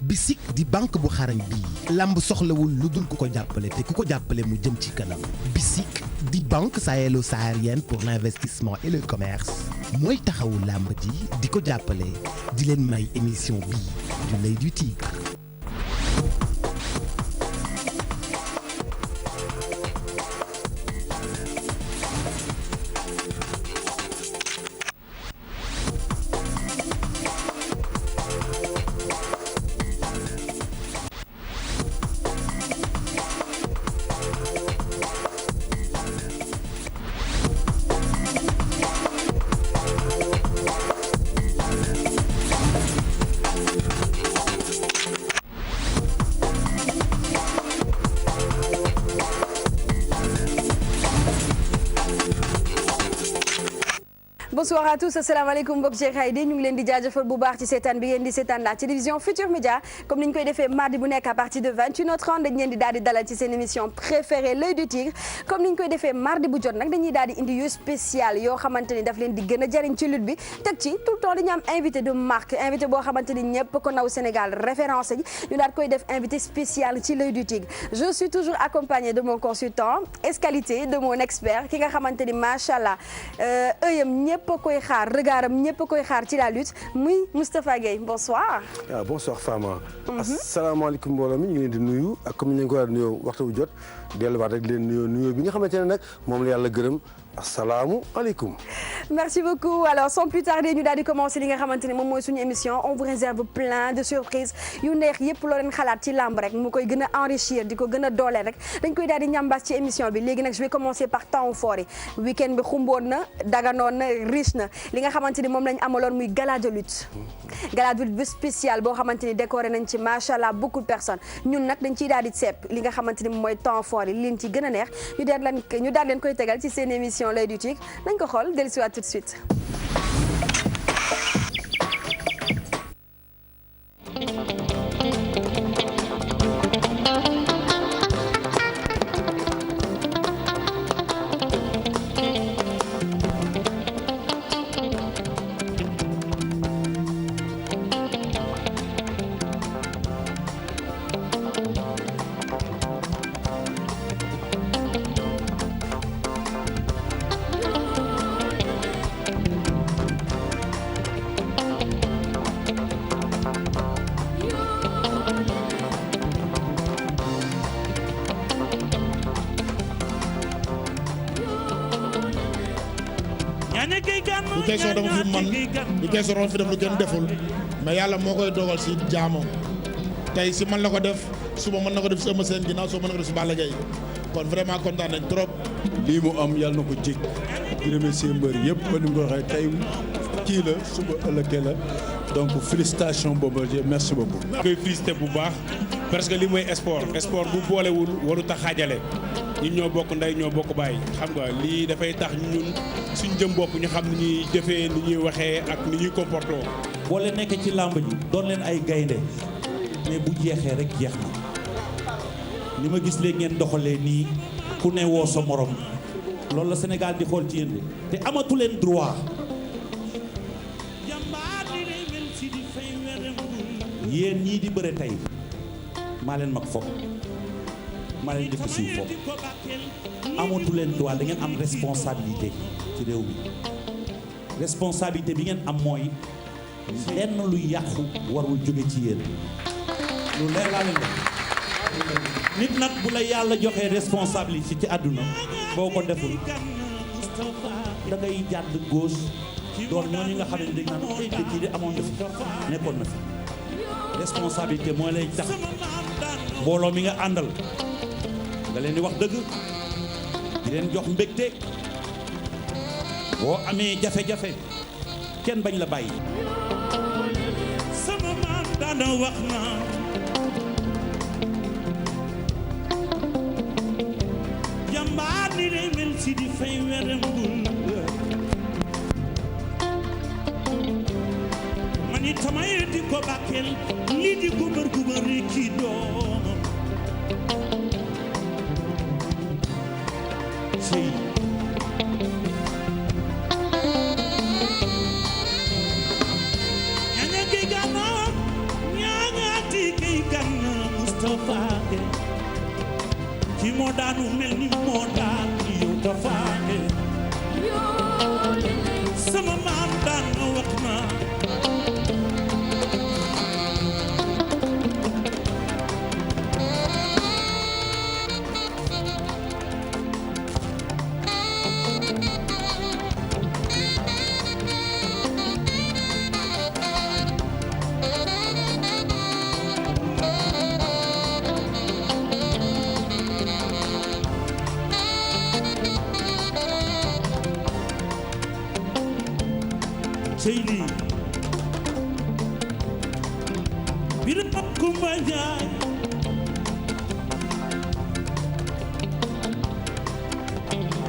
BICIC di banque bu xarañ bii lamb soxlawul lu dul ku ko jàppale te ku ko jàppale mu jëm ci kanam BICIC di banque sahélo-saharienne pour l'investissement et le commerce mooy taxawu lamb ji di ko jàppale di leen may émission bii du l'œil du tigre. Bonsoir à tous, asalaamaaleykum mbokk ci xaydi ñu ngi leen di jaajëfal bu baax ci seetaan bi ngeen di seetaan la télévision Futur Média comme ni ñu koy defee mardi bu nekk à partir de 21h30 dañ leen di daal di dalal ci seen émission préférée l'œil du tigre comme ni ñu koy defee mardi bu jot nag dañuy daal di indi yu spécial yoo xamante ni daf leen di gën a jariñ ci lutte bi teg ci tout le temps dañu am invité de marque invité boo xamante ni ñëpp ko naw Sénégal référence ji ñu daal koy def invité spécial ci l'œil du tigre je suis toujours accompagnée de mon consultant esqualité de mon expert ki nga xamante ni macha allah ëyam ñëpp koy xaar regardam ñëpp koy xaar ci la lutte muy Moustapha Gueye bonsoir. waaw bonsoir Fama. asalaamaaleykum mbooloo mi ñu ngi leen di nuyu ak comme ni ñu ko war a nuyoo waxtu bu jot delluwaat rek leen nuyoo bi nga xamante ne nag moom la yàlla gërëm. asalaamualeykum. merci beaucoup alors sans plus tarder ñu daal di commencer li nga xamante ne moom mooy suñu émission on vous réserve plein de surprises yu neex yëpp loo leen xalaat ci lamb rek mu koy gën a enrichir di ko gën a dooleel rek dañ koy daal di ñambaas ci émission bi léegi nag je vais commencer par temps fort yi week-end bi xumboon na daganoon na riche na li nga xamante ni moom lañ amaloon muy gala de lutte. gala de lutte bu spécial boo xamante ni décoré nañ ci macha allah beaucoup de personnes ñun nag dañ ciy daal di sepp li nga xamante ni moom mooy temps fort yi leen ci gën a neex ñu daal leen koy tegal ci seen émission l'œil du tigre nañ ko xool dellusiwaat tout de suite. du question dama fi man du question dama fi def lu kenn deful mais yàlla moo koy dogal si jaamam tey si man la ko def suba mën na ko def si Eumeu Sène ginnaaw soo mën na ko def si Balla Gaye kon vraiment kontaan nañ trop. lii mu am yàlla na ko jig di remercier mbër yëpp ba ni mu ko waxee tey kii la suba ëllëgee la donc félicitations Bombardier merci beaucoup. koy félicité bu baax parce que li mooy sport bu boolewul warut a xaajale ñun ñoo bokk ndey ñoo bokk baay xam nga lii dafay tax ñun suñ jëm bopp ñu xam ni ñuy jëfee ni ñuy waxee ak ni ñuy comporté. boo leen nekkee ci làmb ji doon leen ay gaynde mais bu jeexee rek jeex na li ma gis léegi ngeen doxalee nii ku ne woo sa morom loolu la Sénégal di xool ci yéen te amatu leen droit yéen ñii di bëre tey maa leen mag foofu maa leen def si foofu amatu leen droit da ngeen am responsabilité ci réew mi responsabilité bi ngeen am mooy lenn lu yàqu warul jóge ci yéen lu leer laa leen wax nit nag bu la yàlla joxee responsabilité ci àdduna boo ko deful da ngay jàdd gauche doon ñooñu nga xam ne dañ naan ay kii di amoon na fi nekkoon na fi responsabilité mooy lay tax mbooloo mi nga àndal nga leen di wax dëgg di leen jox mbégte boo amee jafe-jafe kenn bañ la bàyyi. sama maam daana wax na jàmbaar ni lay mel si di fay werem bul man it samay di ko bàkkeel lii di gubar gubar ki doomam sey ñaña gi gànnaaw ñaña ti Moustapha Gueye ki moo daanu mel ni moo daan yow Tafa Gueye sama maam daan na wax na Seydi biram ab Kumba Njaay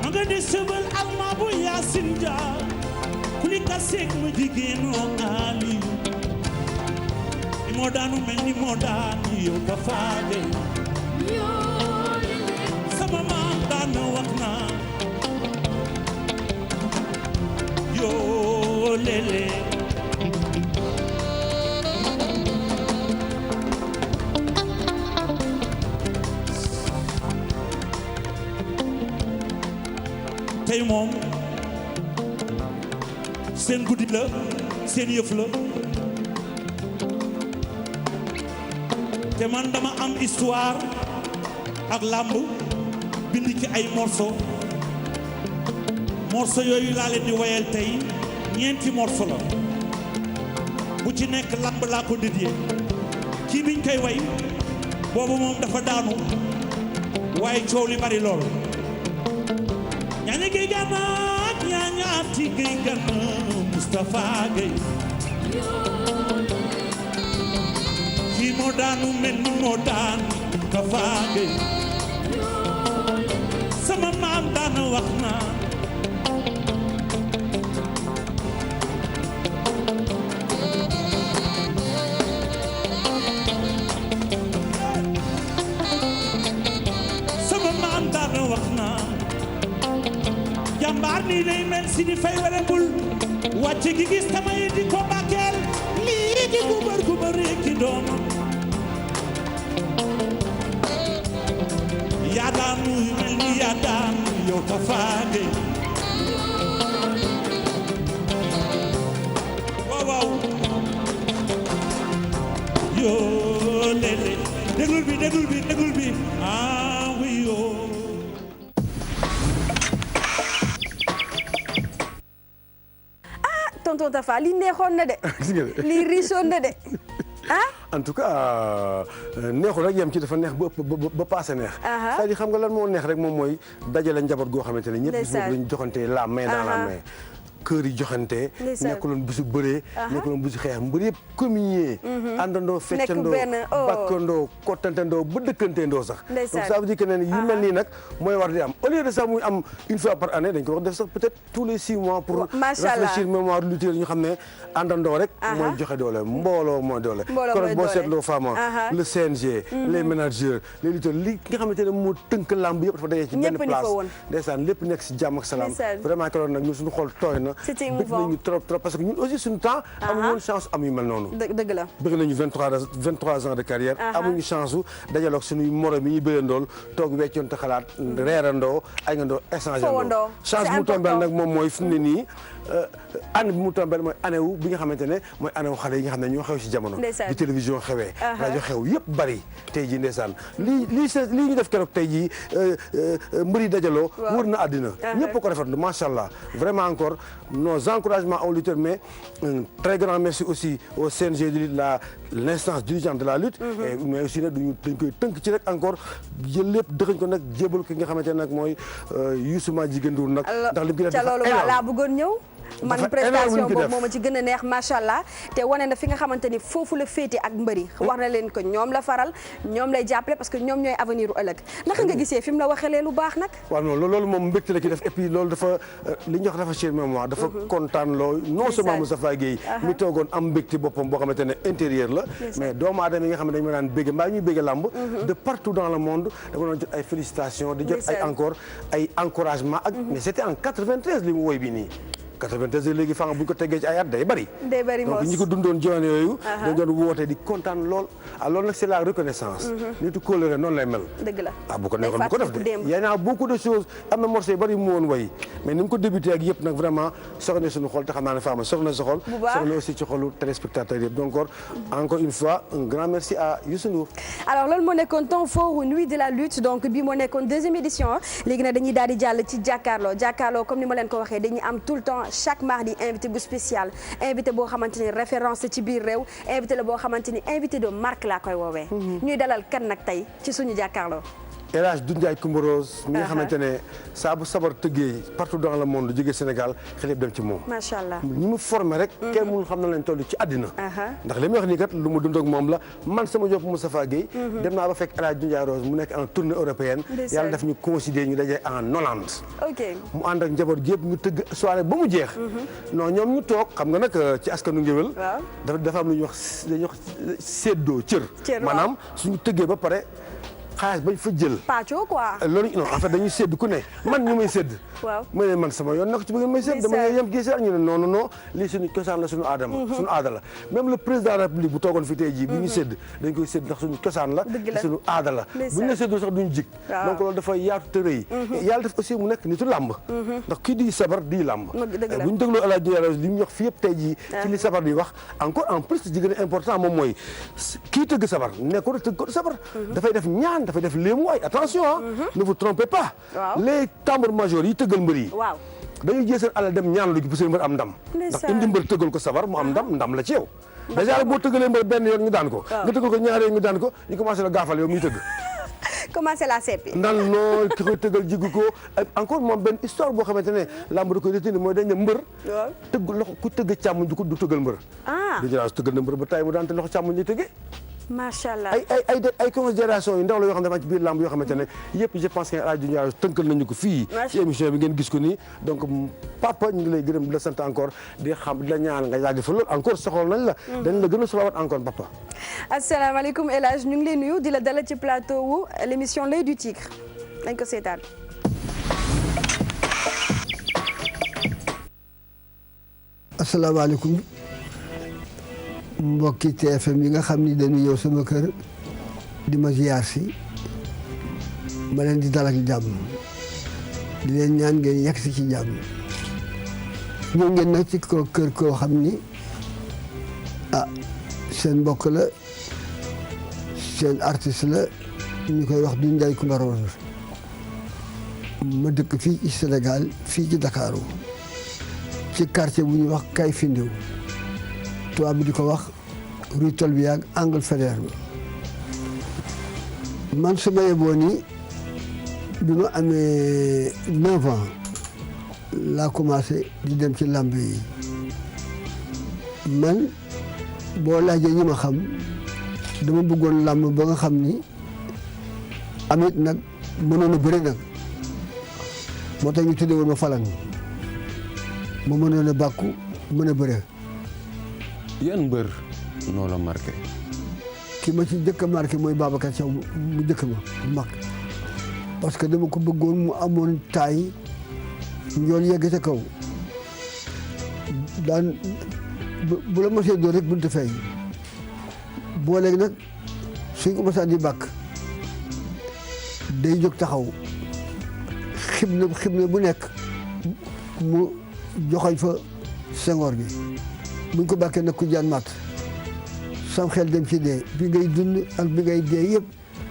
ma nga di sëbal alma bu Yaasin Njaay kuli ka seeg ma jigéenoo Aliyu ni moo daanu mel ni moo daan yow Tafa Gueye sama maam daan na wax na yoo lele tey moom seen guddi la seen yëf la te man dama am histoire ak làmb bind ci ay morceau yooyu laa leen di woyal tey ñeenti morceau la bu ci nekk làmb laa ko dédié kii biñ koy way boobu moom dafa daanu waaye coow li bari lool ñaane gay gana ak ñaañaati gay gana Moustapha Gueye kii moo daanu mel ni moo daan Tafa Gueye sama maam daana wax na jàmbaar nii lay mel si di fay werembul wàcce gi gis tamay di ko bàkkeel lii di gubar gubar rekki doomam yaa daan muy mel ni yaa daan yow Tafa Gueye waaw waaw yoo lele déglul bi ah oui yoo tonton Tafa lii neexoon na de. lii richoon na de ah. en tout cas neexul rek yem ci dafa neex ba paase neex. c'est-à-dire xam nga lan moo neex rek moom mooy dajale njaboot goo xamante ne ñëpp bis boobu lañu joxante la main dans la main. kër yi joxante nekkuloon bisu bëree nekkuloon bisu xeex mbër yëpp communier àndandoo feccandoo bakkandoo kottantandoo ba dëkkanteendoo sax donc ça veut dire que ne yu mel nii nag mooy war di am au lieu de ça muy am une fois par année dañ ko wax def sax peut-être tous les 6 mois pour réfléchir mémoire lutteur ñu xam ne àndandoo rek mooy joxe doole mbooloo mooy doole kon boo seetloo Fama le CNG les managers les lutteurs li nga xamante ne moo tënk lamb yëpp dafa dajee ci benn place ndeysaan lépp nekk si jàmm ak salaam vraiment keroog nag ñun suñu xool tooy na c'était émouvant bëgg nañu trop parce que ñun aussi suñu temps amuñu woon chance am yu mel noonu dëgg la bëgg nañu 23 ans de carrière amuñu chance u dajaloog suñuy morom yi ñu bëggandool toog weccoon te xalaat reerandoo ay ngandoo échangeandoo chance mu tombeel nag moom mooy fi mu ne nii année bi mu tombeel mooy année wu bi nga xamante ne mooy année wu xale yi nga xam ne ñoo xew si jamono bi télévision xewee rajo xew yëpp bari tey jii ndeysaan lii ñu def keroog tey jii mbëri dajaloo wër na àddina ñëpp ko rafetlu macha allah vraiment encore nos encouragements aux lutteurs mais un très grand merci aussi au CNG de lutte l'instance dirigeante de la lutte mais aussi nag dañ koy tënk ci rek encore jël lépp dëxañ ko nag jébal ki nga xamante ne nag mooy Youssou Madjiguène Ndour nag ndax li mu ca loolu laa bëggoon ñëw man prestation boobu moo ma ci gën a neex macha allah te wane na fi nga xamante ni foofu la féete ak mbëri wax na leen ko ñoom la faral ñoom lay jàppale parce que ñoom ñooy avenir u ëllëg naka nga gisee fi mu la waxee lu baax nag waaw non loolu moom mbégte la ci def et puis loolu dafa li ñu wax dafa cher mémoire dafa kontaan loo non seulement Moustapha Gueye mi toogoon am mbégte boppam boo xamante ne intérieur la mais doomu aadama yi nga xam ne dañu ma daan bégge mbaa ñuy bégge làmb de partout dans le monde dafa doon jot ay félicitations di jot ay encore ay encouragement ak mais c'était en 93 li mu woy bi nii 93 léegi fa nga bu ñu ko teggee ci ay at day bari. moos donc ñi ko dundoon jamono yooyu. dañ doon woote di kontaan lool. alors nag c'est la reconnaissance. nitu kóolóore noonu lay mel. dëgg la bu ko nekkoon bu ko def de. y a beaucoup de choses am na morceau yu bari mu woon way mais ni mu ko débuté ak yëpp nag vraiment soxna suñu xol te xam naa ne Fama soxna sa xol. soxna aussi ci xolu téléspectateurs yëpp donc encore une fois un grand merci à Youssou Ndour. alors loolu moo nekkoon temps fort nuit de la lutte donc bii moo nekkoon deuxième édition léegi nag dañuy daal di jàll ci jàkkaarloo comme ni ma leen ko waxee dañuy am tout le temps chaque mardi invité bu spécial invité boo xamante ni référence ci biir réew invité la boo xamante ni invité de marque laa koy woowee. ñuy dalal kan nag tey ci suñu jàkkaarloo. El Hadj Doudou Ndiaye Coumba Rose mi nga xamante ne saa bu sabar tëggee partout dans le monde jógee Sénégal xel yëpp dem ci moom. macha allah ñi mu formé rek. kenn mënul xam na lañ toll ci àddina. ndax li may wax nii kat lu mu dund ak moom la man sama jopp Moustapha Guèye. dem naa ba fekk El Hadj Doudou Ndiaye Rose mu nekk en tournée européenne. yàlla daf ñu considéré ñu daje en Hollande. ok mu ànd ak njaboot gi yëpp ñu tëgg soirée ba mu jeex. non ñoom ñu toog xam nga nag ci askanu ngéwél. dafa am lu ñuy wax dañuy wax séddoo cër. maanaam suñu tëggee ba pare. xaalis bañ fa jël. pàccoo quoi. loolu non en fait dañuy sédd ku ne man ñu may sédd. waaw ma ne man sama yoon nag ci bëgg may sédd dama yem kii sax ñu ne non non non lii suñu cosaan la suñu aadama. suñu aada la même le président de la République bu toogoon fi tey jii bu ñu sédd dañ koy sédd ndax suñu cosaan la. suñu aada la bu ñu la séddoo sax duñu jig. donc loolu dafa yaatu te rëy. yàlla def aussi mu nekk nitu làmb. ndax kii di sabar di làmb. bu ñu dégloo El Hadj Ndiaye li mu wax fi yëpp tey jii. ci li sabar di wax encore en plus ci gën a important moom mooy kii tëgg sabar nekkul rek tëgg ko sabar. dafay def ñaan dafay def léemu waay attention ne vous trompez pas. les tambours majors yi tëggal mbër yi. dañuy jël seen alal dem ñaan lu gi pour seen mbër am ndam. ndax indi mbër tëggal ko sabar mu am ndam la ci yow. déjà boo tëggalee mbër benn yoon ñu daan ko. nga tëggal ko ñaari yoon ñu daan ko ñu commencé la gaafal yow muy tëgg. commencé la seppi. ndan non ki koy tëggal jigu ko encore moom benn histoire boo xamante ne lamb da koy retenir mooy dañ ne mbër. tëgg loxo ku tëgg càmmoñ du tëggal mbër. dañu naan tëggal na mbër ba tay mu daan te loxo càmmoñ lay tëggee. macha allah ay considération yu ndaw la yoo xam ne dafa ci biir lamb yoo xamante ne yëpp je pense que El Hadj Ndiaye tënkal nañu ko fii ci émission bi ngeen gis ko nii donc papa ñu ngi lay gërëm di la sant encore di xam di la ñaan nga yàgg fa loolu encore soxla nañ la dañ la gën a soxlawaat encore papa. asalaamaaleykum El Hadj ñu ngi lay nuyu di la dalal ci plateau wu l'émission L'Oeil du Tigre dañ ko seetaan. asalaamaaleykum mbokki TFM yi nga xam ni dañu ñëw sama kër di ma ziar si ma leen di dalal jàmm di leen ñaan ngeen yegg si ci jàmm ñëw ngeen nag ci ko kër koo xam ni seen mbokk la seen artiste la ñu koy wax Doudou Ndiaye Coumba Rose ma dëkk fii ci Sénégal fii ci Ndakaaru ci quartier bu ñuy wax Kay Findiw tubaab bi di ko wax rue Tolbiac angle Faidherbe man su ma yeboo ni bi ma amee 9 ans laa commencé di dem ci làmb yi man boo laajee ñi ma xam dama bëggoon làmb ba nga xam ni amit nag mënoon a bëri nag moo tax ñu tuddee woon ma Falang ma mënoon a bàkku mën a bëre. yan mbër noo la marqué. ki ma ci njëkk a marqué mooy Babacar Thiaw mu njëkk ma bu mag parce que dama ko bëggoon mu amoon taay njool yegg ca kaw daan bu la mosee doon rek mënut a fay booleeg nag suñ ko mosaan di bàkk day jóg taxaw xib na bu nekk mu joxoñ fa sengoor bi buñ ko bàkkee nag ku jaan mat sam xel dem ci dee bi ngay dund ak bi ngay dee yëpp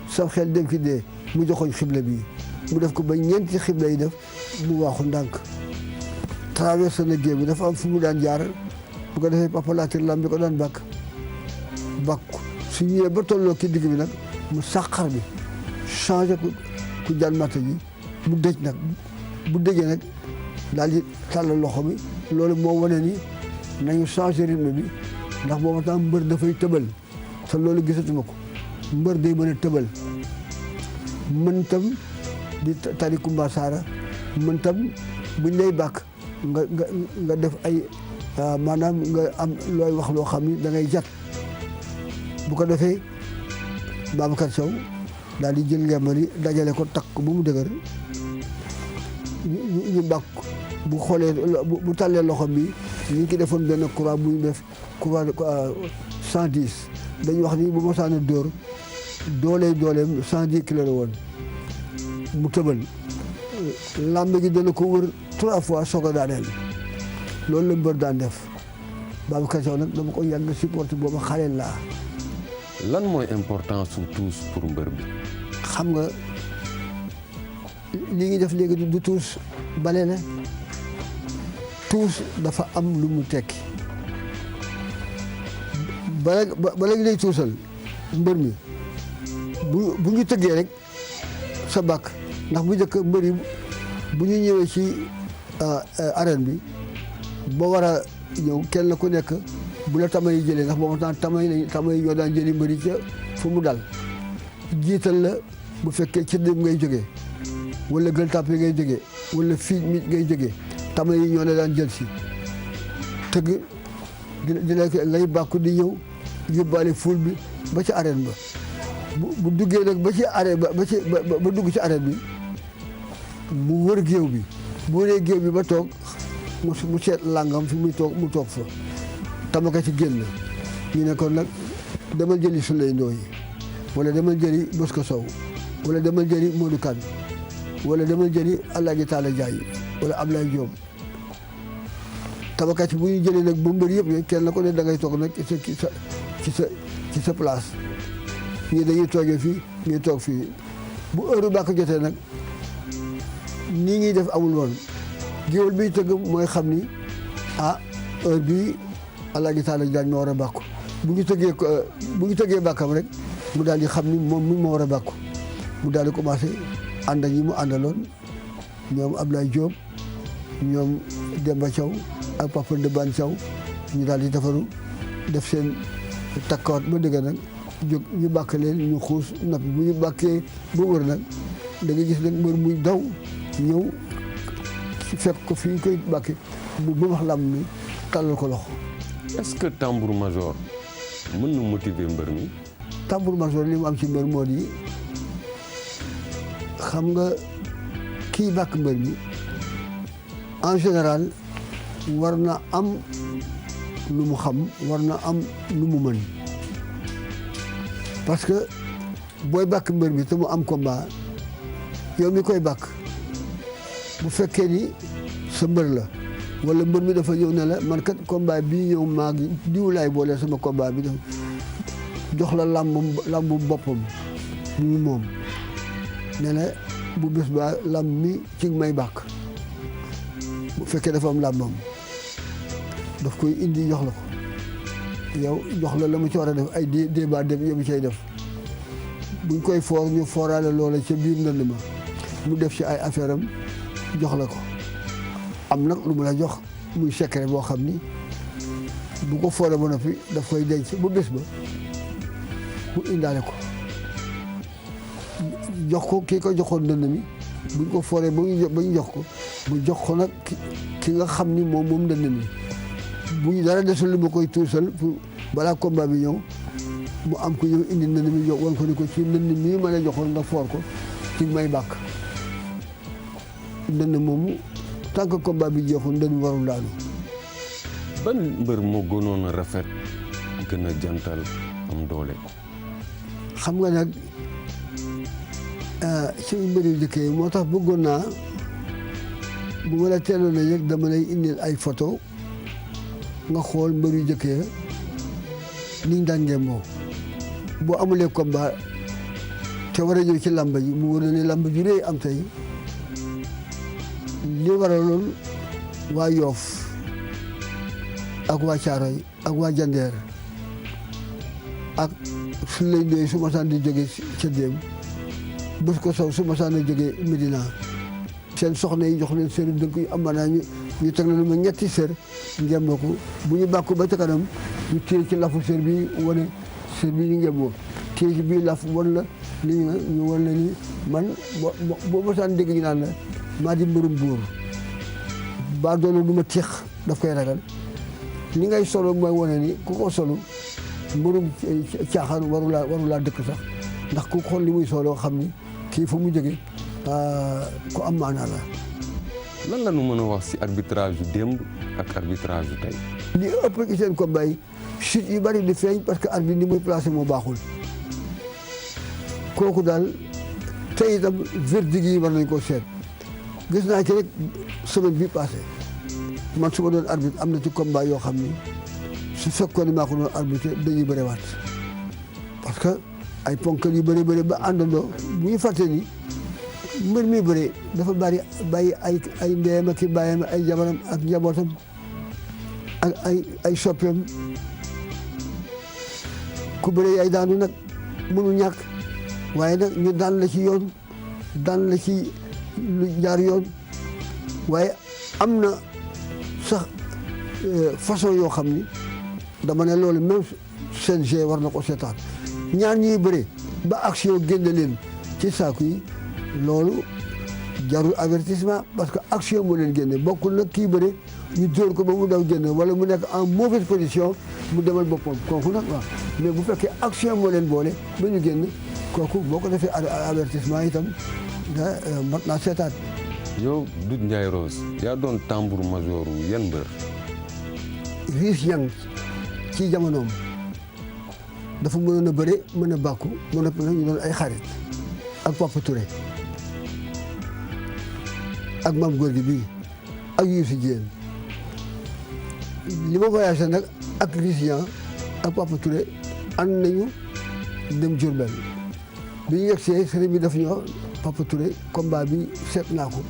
sam xel dem ci dee mu joxoñ xibla bi mu def ko ba ñeenti xibla yi def mu waaxu ndànk traversé na géej bi dafa am fu mu daan jaar bu ko defee Papa Latir Lam bi ko daan bàkk su ñëwee ba tolloo ki digg bi nag mu sàqar bi changé ku jaan mata ji mu dëj nag bu dëjee nag daal di tàllal loxo bi loolu moo wane ni nañu changé rythme bi ndax booba tam mbër dafay tëbal te loolu gisatuma ko mbër day mën a tëbal mën tam di tari Kumba Saara mën tam buñ lay bàkk nga def ay maanaam nga am looy wax loo xam ni da ngay jat bu ko defee Babacar Sow daal di jël ngembali dajale ko takk ko ba mu dëgër ñu bàkk bu xoolee bu tàllee loxo bi ñu ngi defoon benn croix bu ñu def croix 110 dañu wax ni bu mosaan a dóor dooleem 110 kilos la woon mu tëbal làmb gi dana ko wër 3 fois soog a daaneel loolu la mbër daan def Babacar Sow nag dama ko yàgg supporté booba xale laa. lan mooy importance su tuus pour mbër bi. xam nga li ngi def léegi du tuus bale la tuus dafa am lu mu tekki bala ngi lay tuusal mbër mi bu ñu tëggee rek sa bàkk ndax bu njëkk mbër yi bu ñu ñëwee ci arène bi boo war a ñëw kenn ku nekk bu la tama yi jëlee ndax boobu tama yi ñoo daan jëli mbër yi ca fu mu dal jiital la bu fekkee ci dem ngay jógee wala Gueule Tapée ngay jógee wala fii mi ngay jógee tama yi ñoo la daan jël si tëgg di la ngay bàkku di ñëw yóbbaale ful bi ba ci arène ba bu duggee nag ba ci arène ba dugg ci arène bi mu wër géew bi bu wëree géew bi ba toog mu seet langam fi muy toog mu toog fa tamaka ci génn ñu ne kon nag demal jëli Souley Ndoye wala demal jëli Bosco Sow wala demal jëli Modou Kane wala demal jëli Alaaji Taala Jaay wala Ablaye Diop tabakat bu ñu jëlee nag ba mbër yëpp ne kenn ko ne da ngay toog nag ci sa place ñii dañuy toogee fii ñuy toog fii bu heure bàkk jotee nag nii ngi def amul woon géwél biy tëgg mooy xam ni heure bii Alaaji Taala Jaay ma war a bàkku bu ñu tëggee bàkkam rek mu daal di xam ni moom mi ma war a bàkku mu daal di commencé ànd ak ñi mu àndaloon ñoom Ablaye Diop ñoom Demba Thiaw ak Papa Ndebane Thiaw ñu daal di defaru def seen takkaat ba dëgg nag jóg ñu bàkk leen ñu xuus noppi bu ñu bàkkee ba wër nag da nga gis nag mbër muy daw ñëw fekk ko fi ñu koy bàkke bu wax lam mi tàllal ko loxo. est-ce que tambour major mën na motiver mbër mi. tambour major li mu am ci mbër moo di xam nga kii bàkk mbër mi en général war na am lu mu xam war na am lu mu mën parce que booy bàkk mbër mi te mu am combat yow mi koy bàkk bu fekkee ni sa mbër la wala mbër mi dafa ñëw ne la man kat combat bii ñëw maa ngi diw laay boole sama combat bi dafa jox la lambu boppam mu moom ne la bu bés ba lamb mi ci may bàkk bu fekkee dafa am làmbam daf koy indi jox la ko yow jox la mu ci war a def ay débat dem yow cay def buñ koy foor ñu fooraale loola ca biir ndënd ma mu def ci ay affaire am jox la ko am nag lu mu la jox muy secret boo xam ni bu ko fooree ba noppi daf koy denc bu bés ba mu indaale ko jox ko kii ko joxoon ndënd mi buñ ko fooree ba ñu jox ko mu jox ko nag ki nga xam ni moom ndënd mi bu ñu dara desul li ma koy tuusal pour balaa combat bi ñëw mu am ko ñëw indi ndënd mi jox wan ko ni ko ci ndënd mii ma la joxoon nga foor ko ci may bàkk ndënd moomu tant que combat bi jeexul ndënd mi warul daanu. ban mbër moo gënoon a rafet gën a jantal am doole. xam nga nag ci mbër yu njëkk yi moo tax bëggoon naa bu ma la teeloon a yëg dama lay indil ay photo nga xool mbër yu njëkk yi niñ daan ngémboo boo amulee combat te war a ñëw ci làmb ji mu war a ne làmb ju rëy am tey li waraloon waa Yoof ak waa Caaroy ak waa Jandeer ak Souley Ndoye su ma saan di jóge ca déem Bosco Sow su ma saan di jóge Medina seen soxna yi jox leen seen dënk yu am maanaa ñu teg na lu ma ñetti sër ngemboo ko bu ñu bàkku ba ca kanam ñu téye ci lafu sër bi wane sër bi ñu ngemboo téye ci bii laf wan la li ñu wan la ni man boo ma saan dégg ñu naan la maa di mbërum buur baa doona du ma teex daf koy ragal ni ngay solo mooy wane ni ku ko solu mbërum caaxaan warulaa dëkk sax ndax ku xool li muy solo xam ni kii fu mu jóge ku am maanaa la. lan la ñu mën a wax ci arbitrage yu démb ak arbitrage yu tey. li ëpp ci seen combat yi chute yu bari di feeñ parce que arbitre ni muy placé moo baaxul kooku daal tey itam verdict yi war nañ koo seet gis naa ci rek semaine bi passé man su ma doon arbitre am na ci combat yoo xam ni su fekkoon ne maa ko doon arbitre dañuy bëriwaat parce que ay ponkal yu bëri ba àndandoo bu ñu fàtte ni mbër mi bëri dafa bàyyi ay ndeyam ak i bàyyam ay jabaram ak njabootam ak ay soppeem ku bëri yaay daanu nag mënu ñàkk waaye nag ñu daan la ci yoon daan la ci lu jaar yoon waaye am na sax façon yoo xam ni dama ne loolu même CNG war na ko seetaan ñaar ñuy bëre ba action génne leen ci saaku yi loolu jarul avertissement parce que action moo leen génne bokkul nag kii bëre ñu dóor ko ba mu daw génne wala mu nekk en mauvaise position mu demal boppam kooku nag waaw mais bu fekkee action moo leen boole ba ñu génn kooku boo ko defee avertissement itam mat naa seetaan. yow Doudou Ndiaye Rose yaa doon tambour major yan mbër. Riis Ñang ci jamonoom dafa mënoon a bëre mën a bàkku mën a ñu doon ay xarit ak Papa Touré ak Mame Gorgui bii ak Youssou Diène li ma voyagé nag ak Riis Ñang ak Papa Touré ànd nañu dem Diourbel bi ñu yegsee sëriñ bi daf ñoo Papa Touré combat bi seet naa ko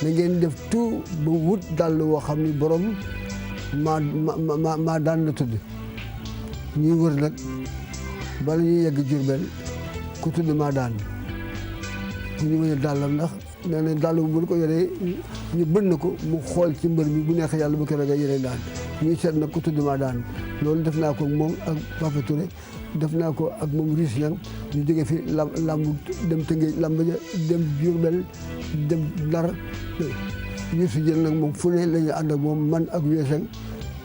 da ngeen def tout ba wut dàll woo xam ni borom maa daan la tudd ñuy wër nag bala ñuy yegg Diourbel ku tudd maa daan ñu mën a dàllam ndax nee na dàll bu ko yoree ñu bën na ko mu xool ci mbër mi bu neexee yàlla bu ko rega yore daan ñuy seet nag ku tudd maa daan loolu def naa ko moom ak Papa Touré def naa ko ak moom Riis Ñang ñu jóge fi lamb dem Tëngéej lamb ja dem Diourbel dem Ndar Youssou Diène nag moom fu ne la ñu ànd ak moom man ak Weeseng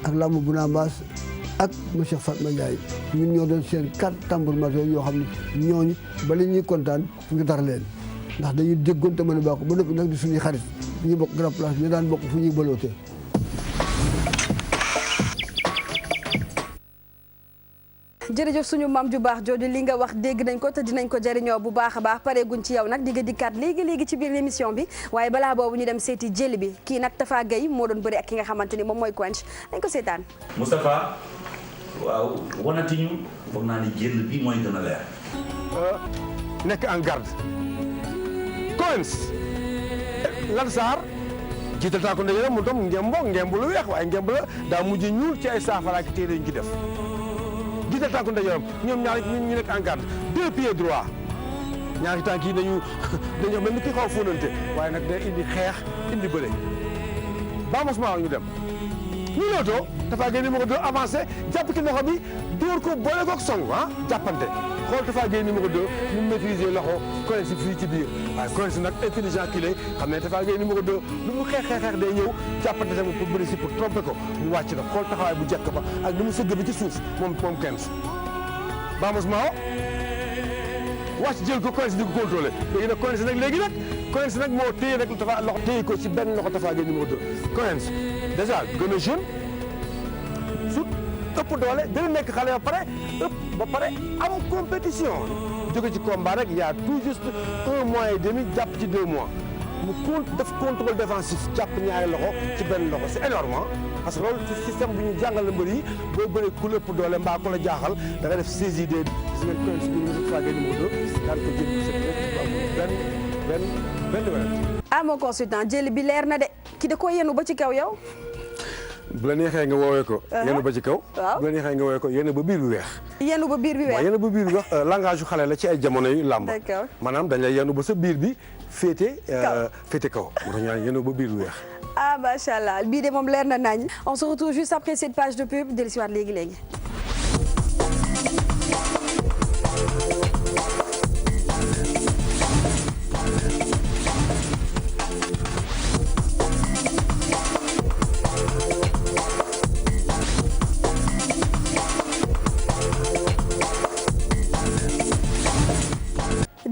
ak lamb bu naa mbaas ak monsieur Fatma Ndiaye ñun ñoo doon seen 4 tambour major yoo xam ne ñooñu bala ñuy kontaan nga dar leen ndax dañuy déggoon te mën a baax ba noppi nag di suñuy xarit ñu bokk grand place ñu daan bokk fu ñuy balootee. jërëjëf suñu maam ju baax jooju li nga wax dégg nañ ko te dinañ ko jëriñoo bu baax a baax pareeguñ ci yow nag di nga dikkaat léegi ci biir émission bi waaye balaa boobu ñu dem seeti jëli bi kii nag Tafa Gueye moo doon bëri ak ki nga xamante ni moom mooy Quench dañ ko seetaan. Moustapha waaw wanati ñu foog naa ni jël bi mooy gën a leer. nekk en garde Quench Lansar jiital taa ko ndeyam mu tam ngemb lu weex waaye ngemb la daa mujj ñuul ci ay saafara ak téere ñu ci def. jiital tànku ndeyjooram ñoom ñaar ñu nekk en garde 2 pieds droits ñaari tànk yi dañoo mel ni ki xaw fóonante waaye nag day indi xeex indi bëre Vamos maa ñu dem ñu lootoo Tafa Gueye numéro 2 avancé jàpp ci loxo bi dóor ko boole koog song jàppante xool Tafa Gueye numéro 2 ñu maîtriser loxo Quench si fii ci biir waaye Quench nag intelligent kii lay xam ne Tafa Gueye numéro 2 lu mu xeex day ñëw jàppante tamit pour bëri si pour tromper ko mu wàcc na xool taxawaay bu jekk ba ak ni mu sëgg bi ci suuf moom Quench Vamos maa wàcc jël ko Quench di ko contrôlé léegi nag Quench nag moo téye nag Tafa loxo téye ko ci benn loxo Tafa Gueye numéro 2 Quench déjà gën a jeune sut ëpp doole gën a nekk xale ba pare am compétition jóge ci combat rek y a tout juste 1 mois et demi jàpp ci 2 mois mu def contrôle défensif jàpp ñaari loxo ci benn loxo c'est énorme parce que loolu ci système bu ñu jàngal la mbër yi boo bëree ku lépp doole mbaa ku la jaaxal da nga def saisie des gis ngeen Quench bi ñu Tafa Gueye numéro 2 daan ko jël benn ah mon consultant jëli bi leer na de ki da ko yenu ba ci kaw yow. bu la neexee nga woowee ko. yenu ba ci kaw. waaw bu la neexee nga woowee ko yenu ba biir bi weex. yenu ba biir bi weex waaw yenu ba biir bi weex langage yu xale la ci ay jamono yu làmb. d'accord maanaam dañ lay yenu ba sa biir bi féete kaw moo tax ñu naan yenu ba biir bi weex. ah macha allah bii de moom leer na nañ. on se retrouve juste après cette page de pub dellusiwaat léegi.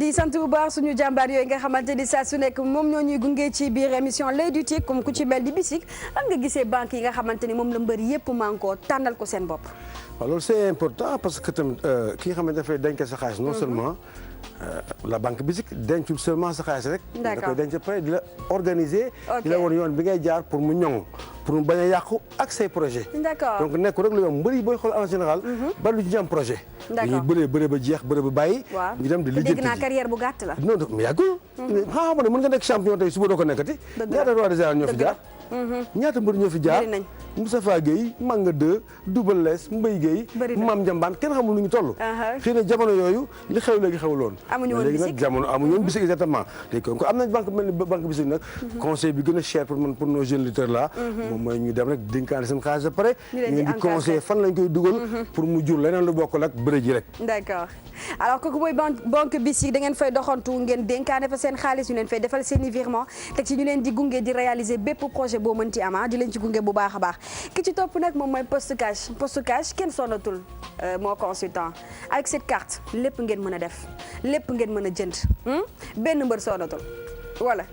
di sant bu baax suñu jàmbaar yooyu nga xamante ni saa su nekk moom ñoo ñuy gunge ci biir émission L'Oeil du Tigre comme ku ci mel di Bisik lan nga gisee banque yi nga xamante ni moom la mbër yëpp mànkoo tànnal ko seen bopp. waaw loolu c'est important parce que tamit ki nga xamante dafay denc sa xaalis non seulement la banque Bisik dencul seulement sa xaalis rek. d'accord da koy denc pare di la organiser. di la woon yoon bi ngay jaar pour mu ñoŋ pour mu bañ a yàqu ak say projet. d'accord donc nekku rek lu yomb mbër yi booy xool en général. bari lu ci am projet. d'accord dañuy bëree ba jeex bëree ba bàyyi. waaw ñu dem di lijjanti dégg naa carrière bu gàtt la. non mais yàggul. xam nga ne mën nga nekk champion tey suba doo ko nekkati. ñaata roi des arènes ñoo fi jaar. ñaata mbër ñoo fi jaar. Moustapha Gueye Manga 2 Double Less Mbaye Gueye Mame Ndiambane kenn xamul nu ñu toll. xëy na jamono yooyu li xew léegi xewuloon. amuñu woon léegi nag jamono amuñu woon Bisik exactement. léegi kon am nañ banque mel ni banque Bisik nag. conseil bi gën a cher pour nos jeunes lutteurs là. moom mooy ñu dem rek dénkaane seen xaalis ba pare. ñu di conseil fan lañ koy dugal. pour mu jur leneen lu bokkul ak bëre ji rek. d'accord alors kooku mooy banque Bisik da ngeen fay doxantu ngeen dénkaane fa seen xaalis ñu leen fay defal seen i virement teg ci ñu leen di gunge di réaliser bépp projet boo mën ci ama di leen ci gunge bu baax a baax ki ci topp nag moom mooy poste cash kenn sonnatul moo consultant avec cette carte lépp ngeen mën a def lépp ngeen mën a jënd benn mbër sonnatul wala.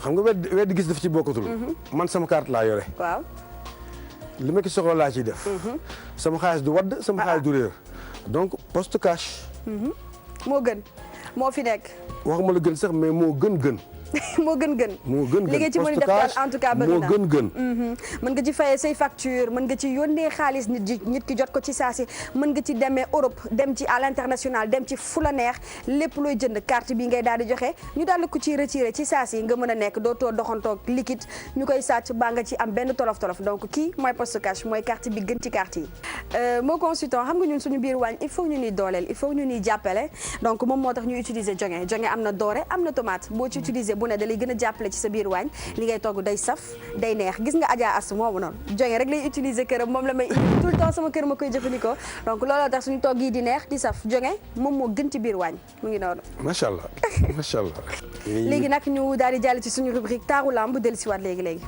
xam nga weddi gis daf ci bokkatul. man sama carte laa yore. waaw. li ma ki soxla laa ciy def. sama xaalis du wadd sama xaalis du réer donc poste cash. moo gën moo fi nekk. waxuma la gën sax mais moo gën. moo gën. li nga ci mën a def daal en tout cas bëgg na moo gën. mën nga ci fayee say facture mën nga ci yónnee xaalis nit ki jot ko ci saasi mën nga ci demee Europe dem ci à l'international dem ci fu la neex lépp looy jënd carte bi ngay daal di joxe ñu daal di ko ci retiré ci saasi nga mën a nekk dootoo doxantoog liquide ñu koy sàcc baa nga ci am benn tolof donc kii mooy poste cash mooy carte bi gën ci carte yi. moo consultant xam nga ñun suñu biir waañ il faut ñu ñuy dooleel il faut ñu ñuy jàppale donc moom moo tax ñu utiliser jonge am na doore am na tomate boo ci utiliser bu ne da lay gën a jàppale ci sa biir waañ li ngay togg day saf day neex gis nga Adja As moomu noonu jonge rek lay utiliser këram moom la may tout le temps sama kër ma koy jëfandikoo donc looloo tax suñu togg yi di neex di saf jonge moom moo gën ci biir waañ mu ngi noonu. macha allah macha allah. léegi nag ñu daal di jàll ci suñu rubrique taaru lamb dellusiwaat léegi.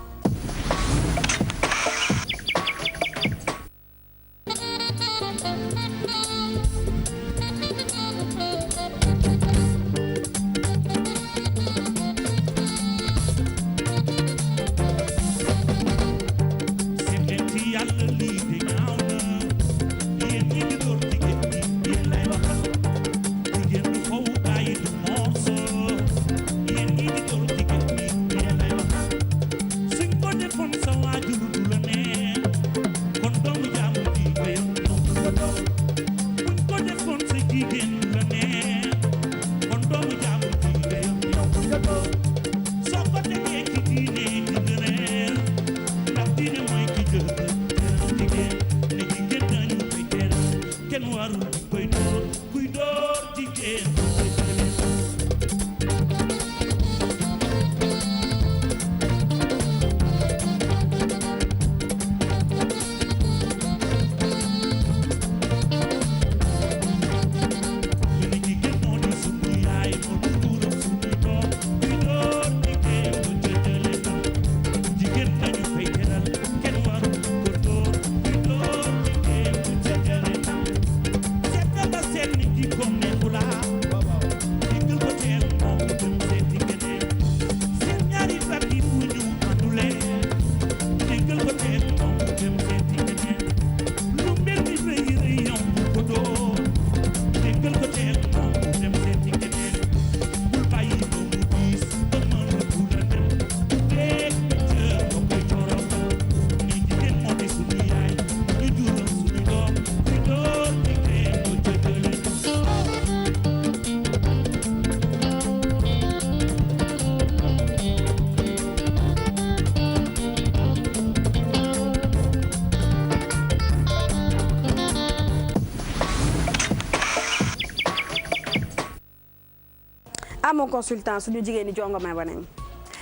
mon consultant suñu jigéen ñi jongoma ba nañ.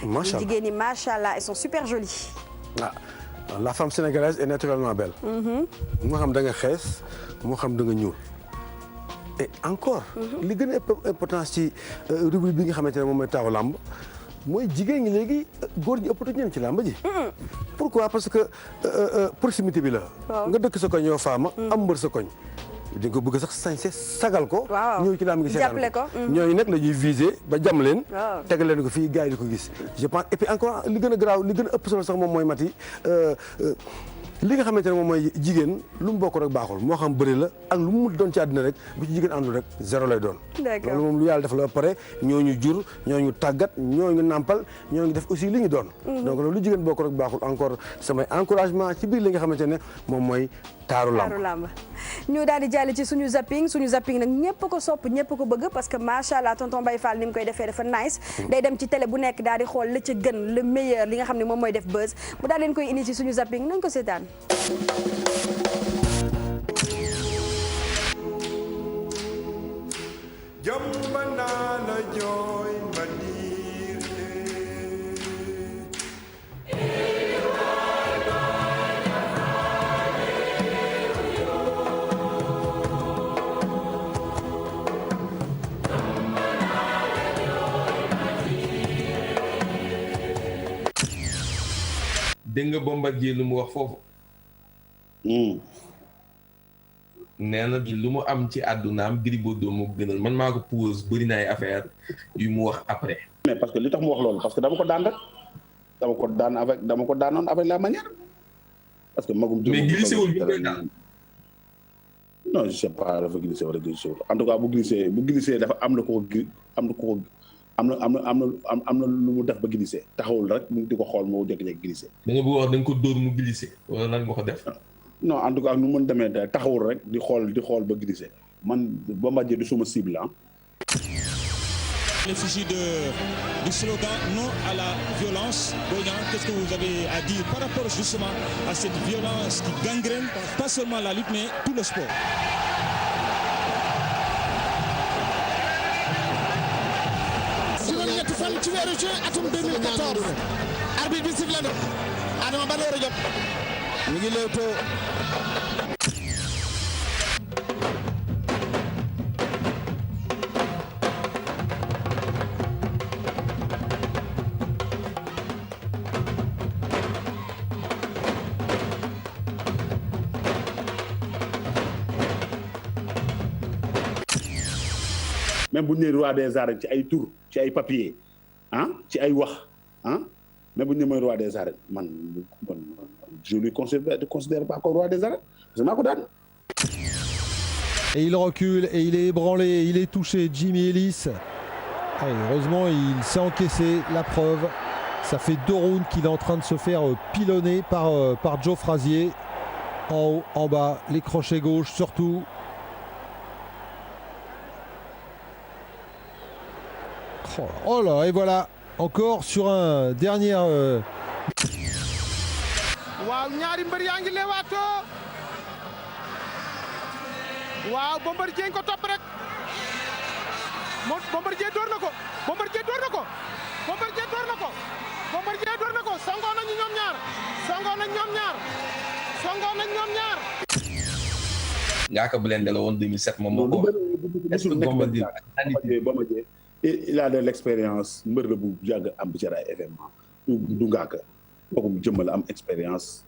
macha allah jigéen ñi macha allah elles sont super jolies. ah la femme sénégalaise est naturellement belle. moo xam da nga xees moo xam da nga ñuul. et encore. li gën a importance ci rubrique bi nga xamante ne moom mooy taawu làmb mooy jigéen ñi léegi góor ñi ëppatu ñeen ci làmb ji. pourquoi parce que proximité bi la. nga dëkk sa koñ yow faama am mbër sa koñ. dañ ko bëgg sax sañse sagal ko. waaw ñëw ci làmb gi jàppale ko. ñooñu nag la ñuy viser ba jam leen. tegal leen ko fii gars yi di ko gis. je pense et puis encore li gën a garaaw li gën a ëpp solo sax moom mooy Mati li nga xamante ne moom mooy jigéen lu mu bokk rek baaxul moo xam bëri la ak lu mu doon ci àddina rek bu ci jigéen àndul rek zéro lay doon. d'accord loolu moom lu yàlla def la ba pare ñooñu jur ñooñu tàggat ñooñu nàmpal ñooñu def aussi li ñu doon. donc loolu lu jigéen bokk rek baaxul encore samay encouragement ci biir li nga xamante ne moom mooy taaru lamb. ñu daal di jàll ci suñu zapping nag ñëpp ko sopp ñëpp ko bëgg parce que macha allah tonton Mbaye Fall ni mu koy defee dafa nice. day dem ci télé bu nekk daal di xool la ca gën le meilleur li nga xam ne moom mooy def buzz mu daal leen koy indi ci suñu zapping nañ ko seetaan. dégg nga Bombardier lu mu wax foofu. nee na lu mu am ci àddunaam Gris Bordeaux moo gënal man maa ko pose bëri na ay affaire yu mu wax après. mais parce que li tax mu wax loolu parce que dama ko daan rek dama ko daanoon avec la manière. parce que magum. mais glissé wul bi koy daan. non je sais pas dafa glissé wala glissé wul en tout cas bu glissé dafa am na lu mu def ba glissé taxawul rek mu di ko xool moo jékki-jékki glissé. da nga bëgg wax da nga ko dóor mu glissé wala lan nga ko def. non en tout cas nu mën demee taxawul rek di xool ba glissé man Bombardier du suma cible ah. L'effigie du slogan non à la violence. Boy Niang, qu'est-ce que vous avez à dire par rapport justement à cette violence qui gangrène pas seulement la lutte mais tout le sport. juróom-ñetti fan ci weeru juin atum 2014 arbitre bi sifflé na Adama ban heure jot ñu ngi Leewtoo. même bu ñu nee roi des arènes ci ay tur ci ay papier ci ay wax même bu ñu nee mooy roi des arènes man je lui considère pas comme roi des arènes parce que maa ko daan. Et il recule et il est ébranlé, il est touché, Jimmy Ellis. Et heureusement, il s'est encaissé, la preuve. Ça fait 2 rounds qu'il est en train de se faire pilonner par Joe Frazier. En haut, en bas, les crochets gauche surtout. Oh là, et voilà, encore sur un dernier... waaw ñaari mbër yaa ngi leewaatoo waaw Bombardier ko topp rek Bombardier door na ko Bombardier door na ko songoo nañu ñoom ñaar Ngaaka Blindé la woon 2007 moom moo ko est-ce que Bombardier il a de l'expérience mbër la bu yàgg am ci ay événement du Ngaaka kooku jëmmal am expérience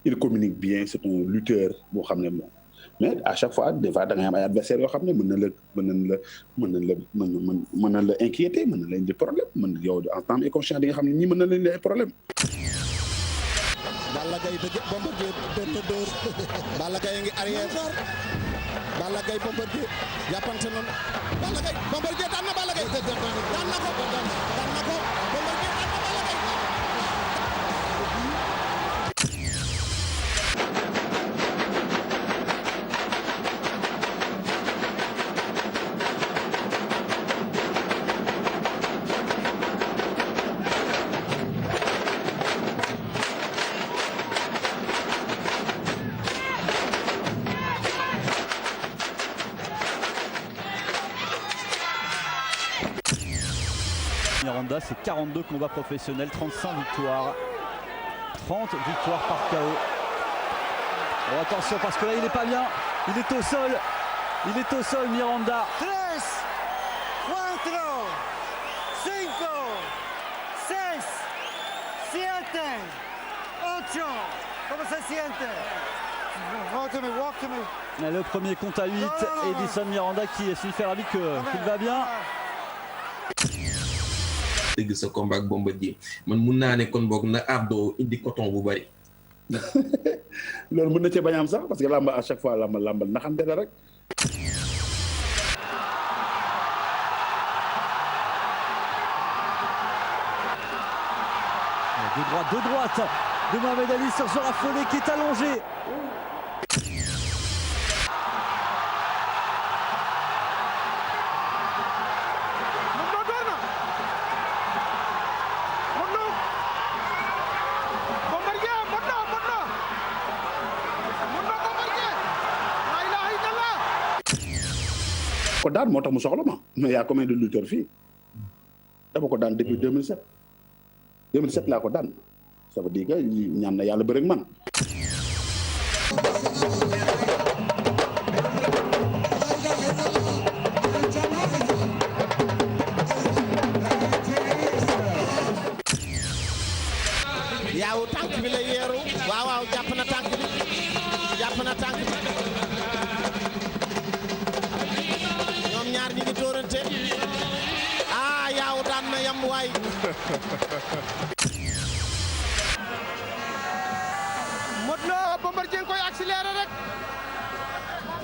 il communique bien c'est un lutteur boo xam ne moom mais à chaque fois des fois da ngay am ay adversaires yoo xam ne mën na la inquiéter mën na la indi problème yow en temps et conscient di nga xam ne ñii mën na la indi ay problème. Balla Gaye dëgg Bombardier dóor Balla Gaye ngi arrière Balla Gaye Bombardier jàppante noonu Balla Gaye Bombardier daan na Balla Gaye daan na ko Bombardier daan na Balla Gaye. Miranda, c'est 42 combats professionnels, 35 victoires. 30 victoires par KO. Oh, attention parce que là il n'est pas bien. Il est au sol. Miranda. 3, 4, 5, 6, 7, 8. ¿Cómo se siente? Walk to me. Le premier compte à 8, Edison Miranda qui est super ravi qu'il va bien. dëgg sa combat ak Bombardier man mun naa ne kon boog na Ardo indi coton bu bari. loolu mën na cee bañ a am sax parce que làmb à chaque fois làmb naxante la rek. De droite de Mohamed Ali sur Zora Follet qui est allongé. ko daan moo tax mu soxla ma mais y a combien de lutteurs fii dama ko daan depuis 2007 laa ko daan ça veut dire que ñaan na yàlla bëri ak man. yaaw tànk bi la yeeru waaw jàpp na tànk bi ñoom ñaar ñi ngi dóorante yaaw daan na yam waay. Modou Lo Bombardier koy accéléré rek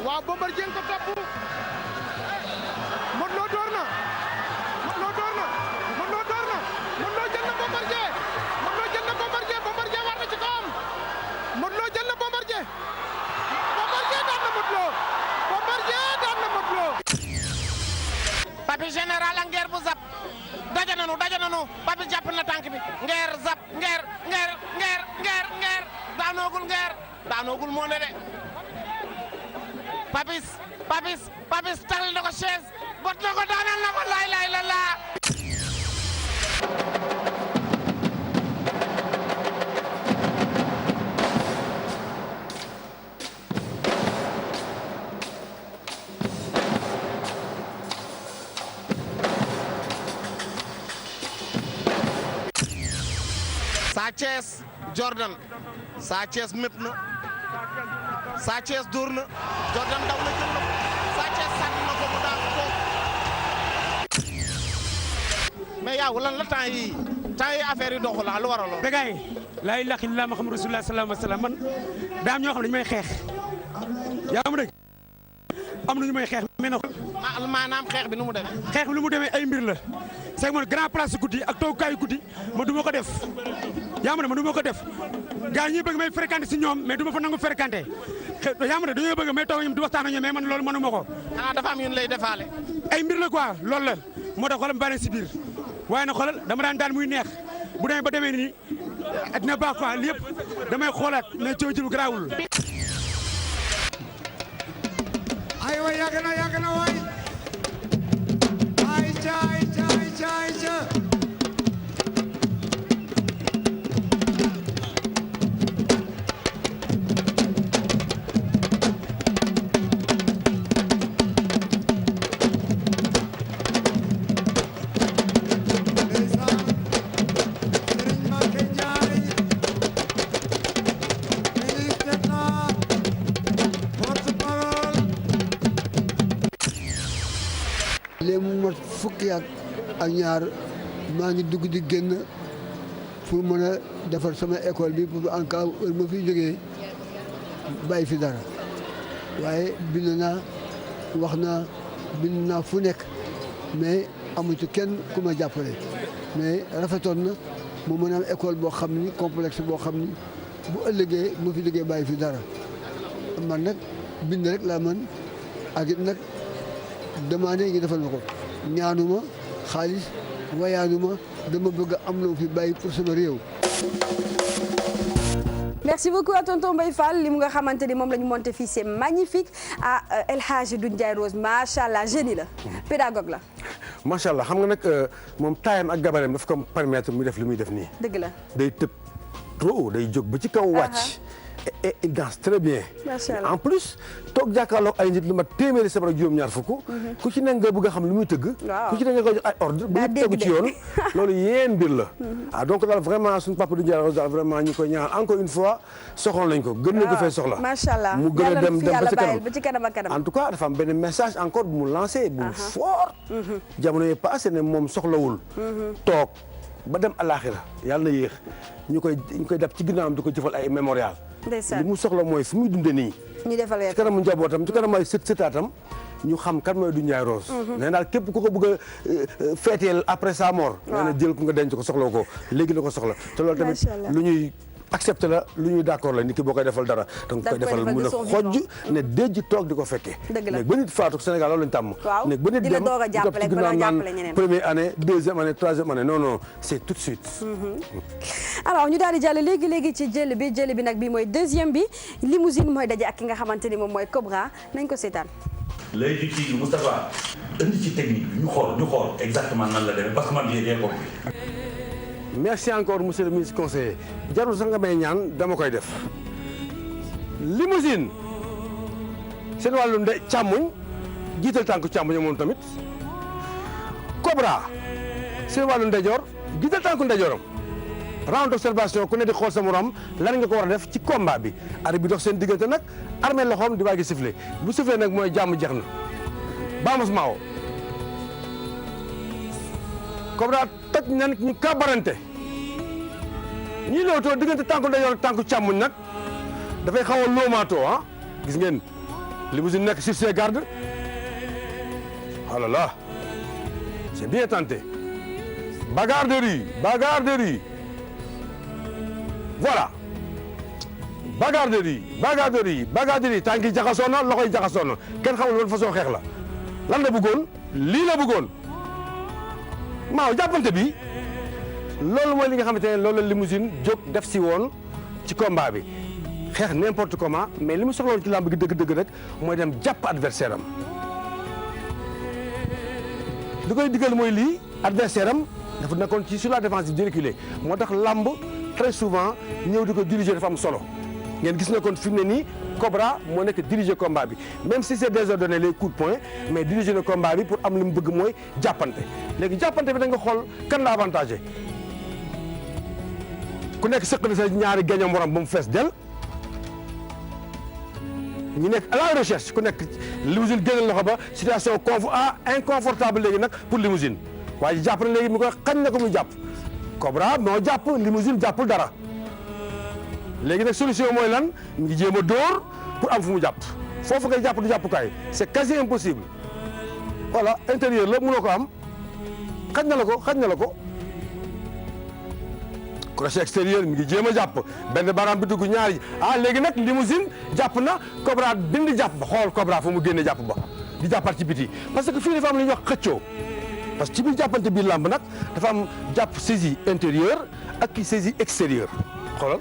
waaw Bombardier ko topp Modou Lo door na jël na Bombardier war na ci kawam Modou Lo jël na Bombardier daan na Modou Lo Papi général ak Nguer bu zap daje nanu Papi jàpp na tànk bi Nguer zap Nguer daanoogul moo ne de Papis taxal na ko chaise bot na ko daanal na ko laay la laa. Sa Thiès Jordan Sa Thiès mépp na Sa Thiès dóor na Jordan daw na jël na ko Sa Thiès sànni na ko mu daan ko mais yow lan la temps yi affaire yi doxul la lu waraloon. Bégaay laa ilaaha illallaah Muhammadu Rasulullah sallallahu alayhi wa sallam man daa am ñoo xam ne dañu may xeex yaa ma dégg am na ñu may xeex mais nag. maanaam xeex bi nu mu demee. xeex bi nu mu demee ay mbir la c'est que man grand place guddi ak toogukaayu guddi ma du ma ko def yaa ma ne ma du ma ko def gars yi ñuy bëgg may fréquenté si ñoom mais du ma fa nangu fréquenté yaa ma ne dañoo bëgg may toog ñoom di waxtaan ak ñoom mais man loolu mënu ma ko. dafa am yéen lay defaale. ay mbir la quoi loolu la moo tax xoolal bari si biir waaye nag xoolal dama daan muy neex bu demee ba demee nii dina baax quoi li yëpp damay xoolaat mais coow ji bu garaawul. aywa yàgg na waay ay ca léegi mu mat fukki ak ñaar maa ngi dugg di génn pour mën a defar sama école bi pour en cas heure ma fi jógee bàyyi fi dara waaye bind naa wax naa bind naa fu nekk mais amu ci kenn ku ma jàppale mais rafetoon na mu mën a am école boo xam ni complexe boo xam ni bu ëllëgee ma fi jógee bàyyi fi dara man nag bind rek laa mën ak it nag demandé ngi defal na ko ñaanuma xaalis wayaanuma dama bëgg am loo fi bàyyi pour sama réew. merci beaucoup à tonton Mbaye Fall li mu nga xamante ni moom la ñu monté fii c'est magnifique ah El Hadj Doudou Ndiaye Rose macha allah génie la pédagogue la. macha allah xam nga nag moom taayam ak gabareem daf ko permettre muy def li muy def nii. dëgg la day tëb trop day jóg ba ci kaw wàcc. et il danse très bien. macha allah en plus toog jàkkaarloog ay nit lu mat téeméeri sabar ak juróom-ñaar fukk. ku ci nekk nga bëgg a xam lu muy tëgg. ku ci nekk nga koy jox ay ordre ba yëpp tegu ci yoon. loolu yéen mbir la. donc daal vraiment suñu papa du Ndiaye Rose daal vraiment ñu koy ñaanal encore une fois soxla lañ ko. gën nañ ko fay soxla. macha allah mu gën a dem ba ci kanam ak kanam. en tout cas dafa am benn message encore bu mu lancé bu fort. jamono yi passé ne moom soxlawul. toog ba dem àllaaxira yàlla na yéex ñu koy dab ci ginnaawam di ko jëfal ay mémorial. li mu soxla mooy fu muy dundee nii. ñu defal ci kanamu njabootam ci kanamu ay sëtaatam ñu xam kan mooy du Ndiaye Rose. nee daal képp ku ko bëgg a feeteel après sa mort. nee na jël ku nga denc ko soxla ko léegi la ko soxla. te loolu tamit lu ñuy accepté la lu ñuy d'accord la nit ki boo koy defal dara. da nga koy defal mu ne xojj ne déj toog di ko fekkee. dëgg la léegi ba nit faatu Sénégal loolu lañ tàmm. waaw léegi ba nit dem doog a jàppale ba doog a jàppale ñeneen première année deuxième année troisième année non c'est tout de suite. alors ñu daal di jàll léegi ci jël bi nag bi mooy deuxième bi limousine mooy daje ak ki nga xamante ni moom mooy Cobra nañ ko seetaan. léegi ci Moustapha indi ci technique bi ñu xool exactement nan la demee parce que man j'ai bien compris. merci encore monsieur le ministre conseiller jarul sax nga may ñaan dama koy def limousine seen wàllu càmmuñ jiital tànku càmmuñ moom tamit Cobra seen wàllu ndeyjoor jiital tànku ndeyjooram round d'observation ku ne di xool sa morom lan nga ko war a def ci combat bi arbitre bi dox seen diggante nag armé loxoom di waagi sifflé bu sifflé nag mooy jàmm jeex na Vamos Mao Cobra toj na ñu kàbbarante ñii lewtoo diggante tànku ndeyjoor ak tànku càmmuñ nag dafay xaw a loomaatoo gis ngeen limousine nekk sur ses gardes oh là là c'est bien tenté bagarre de rue voilà bagarre de rue tànk yi jaxasoo na loxo yi jaxasoo na kenn xamul ban façon xeex la lan la bëggoon lii la bëggoon maaw jàppante bi loolu mooy li nga xamante ne loolu la limousine jóg def si woon ci combat bi xeex n'importe comment mais li mu soxla woon ci làmb gi dëgg-dëgg rek mooy dem jàpp adversaire am li koy digal mooy lii adversaire am dafa nekkoon ci sur la défense di reculer moo tax làmb très souvent ñëw di ko diriger dafa am solo ngeen gis na kon fi mu ne nii Cobra moo nekk diriger combat bi même si c'est désordonné les coups de poing mais diriger na combat bi pour am li mu bëgg mooy jàppante léegi jàppante bi da nga xool kan la avantagé ku nekk sëq na sa ñaari gaño morom ba mu fees del ñu nekk à la recherche ku nekk limousine génn loxo ba situation inconfortable léegi nag pour limousine waaye jàpp na léegi mi koy xañ na ko muy jàpp Cobra moo jàpp limousine jàppul dara léegi nag solution mooy lan ñu ngi jéem a dóor pour am fu mu jàpp foofu ngay jàpp du jàppukaay c'est quasi impossible voilà intérieur la mënoo ko am xañ na la ko crochet extérieur mi ngi jéem a jàpp benn baaraam bi dugg ñaari léegi nag limousine jàpp na Cobra dindi jàpp ba xool Cobra fu mu génne jàpp ba di jàppaat ci biti parce que fii dafa am lu ñuy wax xëccoo parce que ci biir jàppante biir làmb nag dafa am jàpp saisie intérieur ak ki saisie extérieur xoolal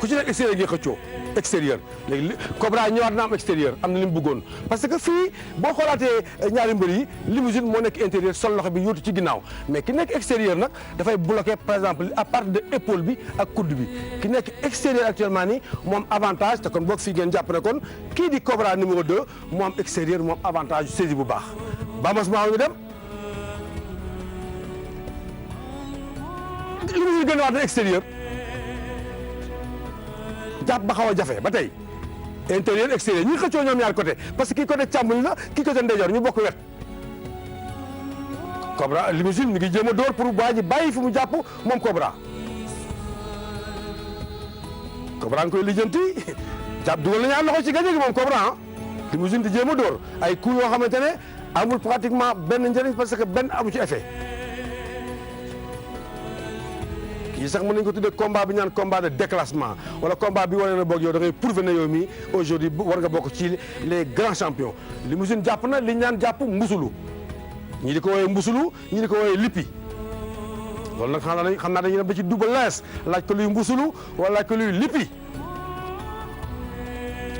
ku ci nekk extérieur gi xëccoo extérieur léegi Cobra ñëwaat na am extérieur am na li mu bëggoon parce que fii boo xoolaatee ñaari mbër yi limousine moo nekk intérieur sol loxo bi yóotu ci ginnaaw mais ki nekk extérieur nag dafay bloqué par exemple à partir de épaule bi ak coude bi ki nekk extérieur actuellement nii moom avantage te kon boog fii ngeen jàpp ne kon kii di Cobra numéro 2 moo am extérieur moom avantage saisie bu baax Vamos Mao ñu dem limousine gën a waat na extérieur jàpp ba xaw a jafe ba tey intérieur extérieur ñi xëccoo ñoom ñaar côté parce que kii côté càmmoñ la kii côté ndeyjoor ñu bokk wet Cobra limousine mi ngi jéem a dóor pour waa ji bàyyi fi mu jàpp moom Cobra nga koy lijjanti jàpp dugal na ñaar loxo ci gañe gi moom Cobra limousine di jéem a dóor ay coups yoo xamante ne amul pratiquement benn njëriñ parce que benn amu ci effet kii sax mën nañu ko tuddee combat bi ñaan combat de déclassement wala combat bi wane na boog yow da ngay prouver ne yow mi aujourd'hui war nga bokk ci les grands champions limousine jàpp na li ñu naan jàpp mbusulu ñii di ko woowee mbusulu ñii di ko woowee lippi loolu nag xam naa dañuy dem ba ci Double Less laaj ko luy mbusulu wala laaj ko luy lippi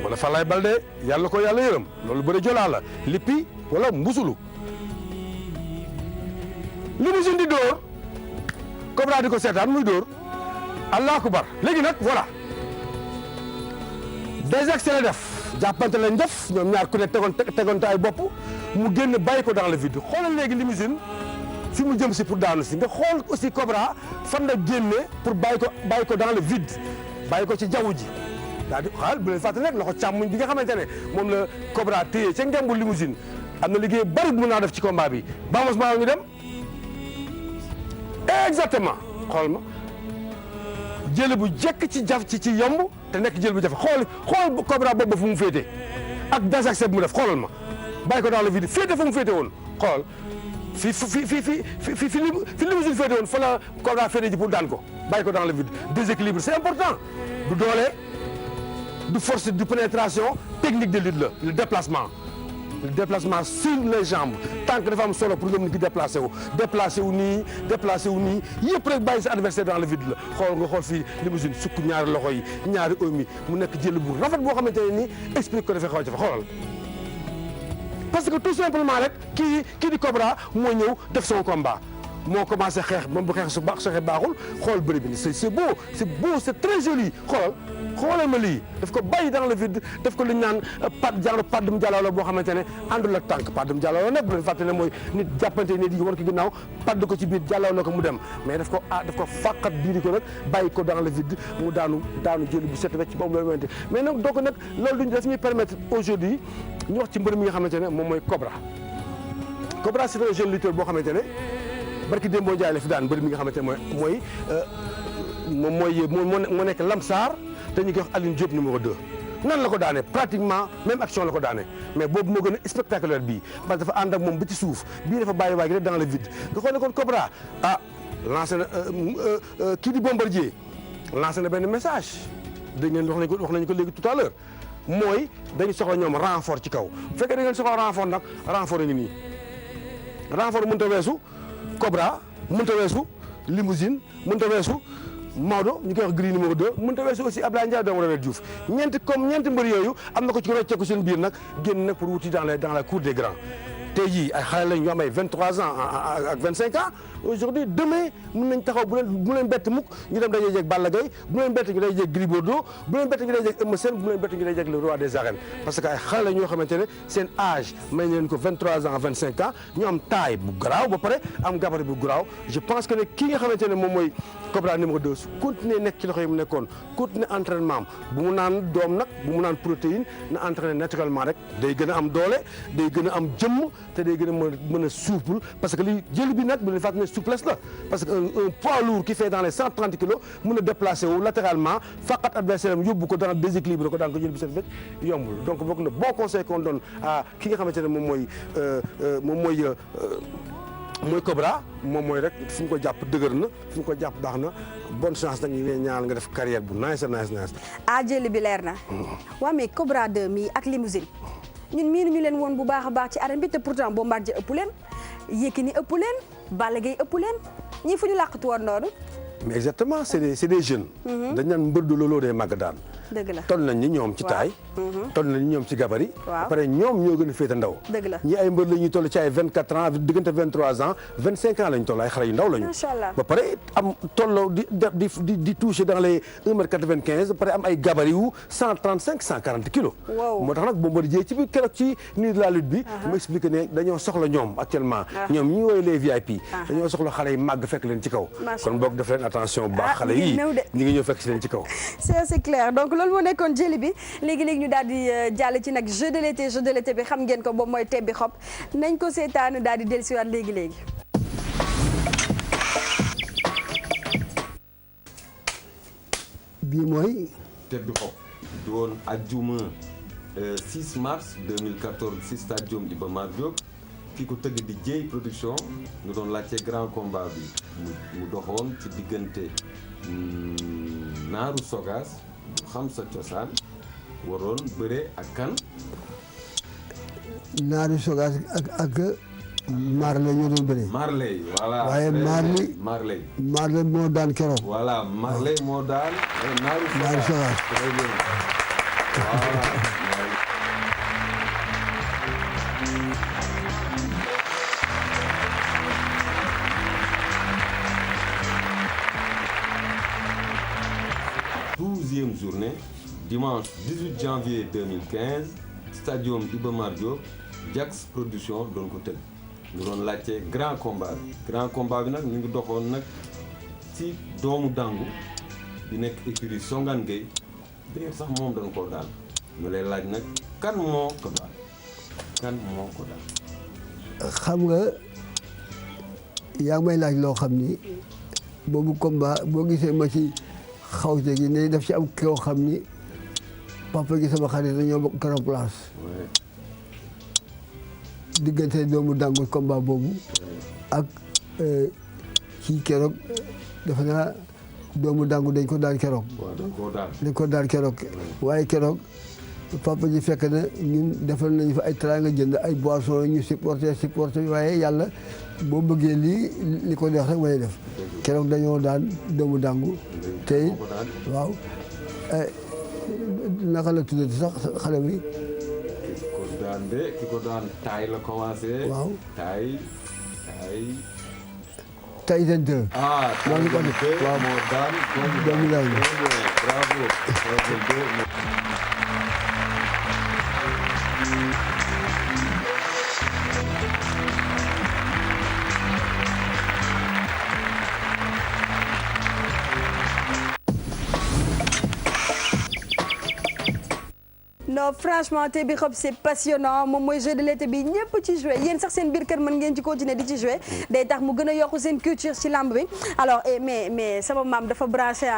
wala Falaye Balde yàlla ko yàlla yërëm loolu bëri jolaa la lippi wala mbusulu limousine di dóor Cobra di ko seetaan muy dóor Allahu akbar léegi nag voilà des accès la def jàppante lañ def ñoom ñaar ku ne tegoonte ay bopp mu génn bàyyi ko dans le vide xoolal léegi limousine fi mu jëm si pour daanu si nga xool aussi Cobra fan la génne pour bàyyi ko dans le vide bàyyi ko ci jaww ji daal di xaal bu leen fàttali rek loxo càmmuñ bi nga xamante ne moom la Cobra téye ca ngembu limousine am na liggéey bari bu mun naa def ci combat bi Vamos maa ngi dem exactement xool ma jël bu jekk ci ci yomb te nekk jël bu jafe xool Cobra boobu ba fu mu féete ak des accès bu mu def xoolal ma bàyyi ko dans le vide féete fu mu féete woon xool fi limousine féete woon fa la Cobra féete ji pour daan ko bàyyi ko dans le vide déséquilibre c'est important du doole du force de pénétration technique de lutte la le déplacement sur les jambes tant que dafa am solo pour nga mën ki déplacé wu nii yëpp rek bàyyi sa adversaire dans le vide la nga xool fii limousine sukk ñaari loxo yi ñaari oom yi mu nekk jël bu rafet boo xamante ne nii explique ko dafay xaw a jafe xoolal parce que tout simplement rek kii di Cobra moo ñëw def son combat moo commencé xeex moom bu xeex su xeex baaxul xool bëri bi ni c'est beau c'est très joli xoolal ma lii daf ko bàyyi dans le vide daf ko li ñu naan paddum jàllaaw la boo xamante ne àndul ak tànk paddum jàllaaw la nag bu leen fàtte ne mooy nit jàppante nit yi war ko ginnaaw padd ko ci biir jàllaaw na ko mu dem mais daf ko fàqat biiri ko nag bàyyi ko dans le vide mu daanu jëli bu set wecc moom la wente mais nag donc nag loolu duñ daf ñuy permettre aujourd'hui ñu wax ci mbër mi nga xamante ne moom mooy Cobra c'est un jeune lutteur boo xamante ne barki Dembo Ndiaye la fi daan mbër mi nga xamante ne moo nekk Lamsar te ñu koy wax Aline Diop numéro 2 nan la ko daane pratiquement même action la ko daane mais boobu moo gën a spectaculaire bii parce que dafa ànd ak moom ba ci suuf bii dafa bàyyi waay gi dans le vide nga xool ne kon Cobra lancé na kii di Bombardier lancé na benn message dégg ngeen wax nañu ko léegi tout à l'heure mooy dañu soxla ñoom renfort ci kaw bu fekkee da ngeen soxla renfort nag renfort a ngi nii renfort mënut a weesu Cobra mënut a weesu limousine mënut a weesu Maodo ñu koy wax Gris numéro 2 mënut a weesu aussi Abdoulaye Ndiaye doomu Robert Diouf ñeenti mbër yooyu am na ko ci rocceeku seen biir nag génn nag pour wuti dans la cour des grands tey jii ay xale lañ ñu am ay 23 ans ak 25 ans aujourd'hui demain mën nañ taxaw bu leen bett mukk ñu dem dajee jeeg Balla Gaye bu leen bett ñu dajee jeeg Gris Bordeaux bu leen bett ñu dajee jeeg Eumeu Sène bu leen bett ñu dajee jeeg le roi des arènes parce que ay xale la ñoo xamante ne seen âge may leen ko 23 ans 25 ans ñu am taille bu garaaw ba pare am gabarit bu garaaw je pense que ne kii nga xamante ne moom mooy Cobra numéro 2 su continuer nekk ci loxo yi mu nekkoon continuer entraînement am bu mu naan doom nag bu mu naan protéine na entraîner naturellement rek day gën a am doole day gën a am jëmm te day gën a mën a souple parce que li jëli bi nag bu leen fàttali ne souplesse la parce que un poids lourd qui fait dans les 130 kilos mën a déplacer wu latéralement faqat adversaire am yóbbu ko dans déséquilibre ko daan ko jël bi seen fekk yombul donc bokk na bon conseil qu'on donne à ki nga xamante ne moom mooy Cobra moom mooy rek fi mu ko jàpp dëgër na fi mu ko jàpp baax na bonne chance nag ñu ngi ñaanal nga def carrière bu nice. jëli bi leer na waa mais Cobra 2 mi ak limousine ñun miinu ñu leen woon bu baax a baax ci arène bi te pourtant Bombardier ëpp leen Yékini ëpp leen Balla Gaye ëpp leen ñii fu ñu làqatu woon noonu. mais exactement c'est des jeunes. dañ naan mbër du looloo day màgg daan. dëgg la toll nañ ni ñoom ci taay. toll nañ ni ñoom ci gabarit. waaw après ñoom ñoo gën a féete ndaw. dëgg la ñi ay mbër la ñuy toll ci ay 24 ans diggante 23 ans 25 ans lañ toll ay xale yu ndaw lañu. macha allah ba pare am tolloo di toucher dans les 1m95 ba pare am ay gabarit yu 135 140 kilos. wow moo tax nag Bombardier ci biir keroog ci nuit de la lutte bi. mu expliqué ne dañoo soxla ñoom actuellement. ñoom ñi woowee les VIP. dañoo soxla xale yi màgg fekk leen ci kaw. kon boog def leen attention bu baax xale yi ñi ngi ñëw fekk si leen ci kaw. c'est clair donc loolu moo nekkoon jëli bi léegi ñu daal di jàll ci nag jeu de l'été bi xam ngeen ko boobu mooy tebbi xob nañ ko seetaan daal di dellusiwaat léegi. bii mooy. tebbi xob di woon ajjuma 6 mars 2014 ci stadium Iba Mar Diop ki ko tëgg di Dieye production ñu doon laajte grand combat bi mu doxoon ci diggante Naaru Sogas xam sa cosaan waroon bëre ak kan. Naaru Sogas ak Marley ñoo doon bëre. Marley voilà. waaye Marley moo daan keroog. voilà Marley moo daan. Naaru Sogas très bien voilà. Journée dimanche 18 janvier 2015 stadium Iba Mar Diop Jax production doon ko tëgg ñu doon laajte grand combat bi nag ñu ngi doxoon nag ci doomu dangu bi nekk écurie Songane Gueye d'ailleurs sax moom dañ koo daan ñu lay laaj nag kan moo ko daan xam nga yaa ngi may laaj loo xam ni boobu combat boo gisee ma ci xawte gi ne daf ci am koo xam ni papa gi sama xarit dañoo bokk grand place diggante doomu dangu combat boobu ak kii keroog dafa naa doomu dangu dañ ko daan keroog. dañ ko daan keroog waaye keroog papa ji fekk na ñun defal nañu fa ay teraanga jënd ay boissons ñu supporter waaye yàlla boo bëggee li ko neex rek may def keroog dañoo daan doomu dangu tey waaw naka la tuddati sax xale bi. ki ko daan taay la commencé. waaw taay. Tyson 2. moo ngi ko def waaw moo daan doomu dangu. bravo. non franchement te bi xob c'est passionnant moom mooy jeu de l'été bi ñëpp ci joué yéen sax seen biir kër mën ngeen ci continuer di ci joué day tax mu gën a yokk seen culture ci lamb bi alors mais sama maam dafa branché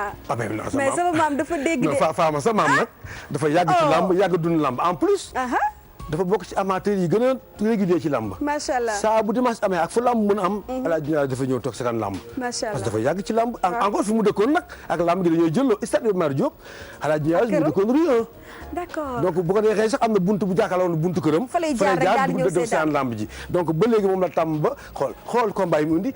mais sama maam dafa dégg de Fama sa maam nag dafa yàgg ci lamb yàgg dund lamb en plus dafa bokk ci amateur yi gën a régulier ci lamb macha allah saa bu dimanche amee ak fu lamb mën a am Alaaji Ndiaye dafa ñëw toog seetaan lamb macha allah parce que dafa yàgg ci lamb encore fi mu dëkkoon nag ak lamb gi dañoo jël stade Iba Mar Diop Alaaji Ndiaye mu dëkkoon rue 1 d'accord donc bu ko neexee sax am na buntu bu jàkkaarloo buntu këram fa lay jaar dugg dem seetaan lamb ji donc ba léegi moom la tàmm ba xool combat yi mu indi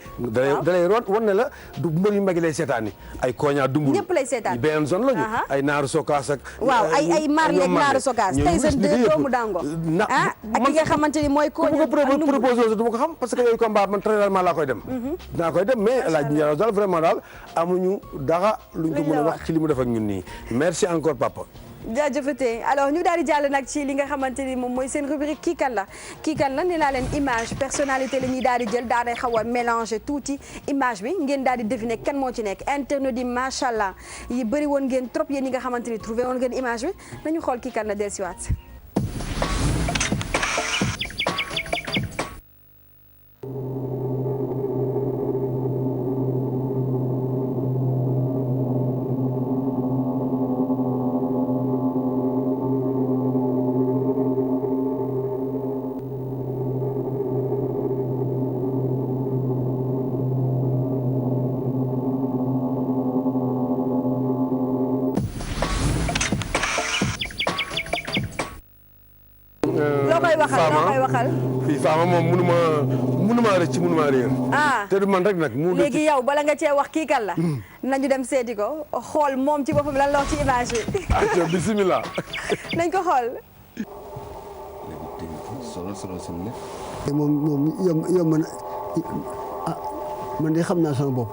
dalay wan ne la du mbër yu mag yi lay seetaan yi ay Koña Dumbul ñëpp lay seetaan benn zone lañu ay Naaru Sokaas ak waaw ay Marley ak Naaru Sokaas Tyson 2 doomu dango ak ki nga xamante ni mooy Koña proposé du ma ko xam parce que yooyu combat man très rarement laa koy dem dinaa koy dem mais El Hadj Ndiaye daal vraiment daal amuñu dara luñ ko mën a wax ci li mu def ak ñun nii merci encore papa jaajëfatee alors ñu daal di jàll nag ci li nga xamante ni moom mooy seen rubrique kii kan la nee naa leen image personnalité la ñuy daal di jël daal di xaw a mélanger tuuti image bi ngeen daal di deviner kan moo ci nekk internet di macha allah yi bëri woon ngeen trop yéen ñi nga xamante ni trouvé woon ngeen image bi nañu xool kii kan la dellusiwaat. fii Fama moom mënuma rëcc mënuma réer. te du man rek nag. léegi yow bala nga cee wax kii kan la. nañu dem seeti ko xool moom ci boppam lan la wax ci image bi. ayca bisimilah. nañ ko xool. moom yomb na man de xam naa sama bopp.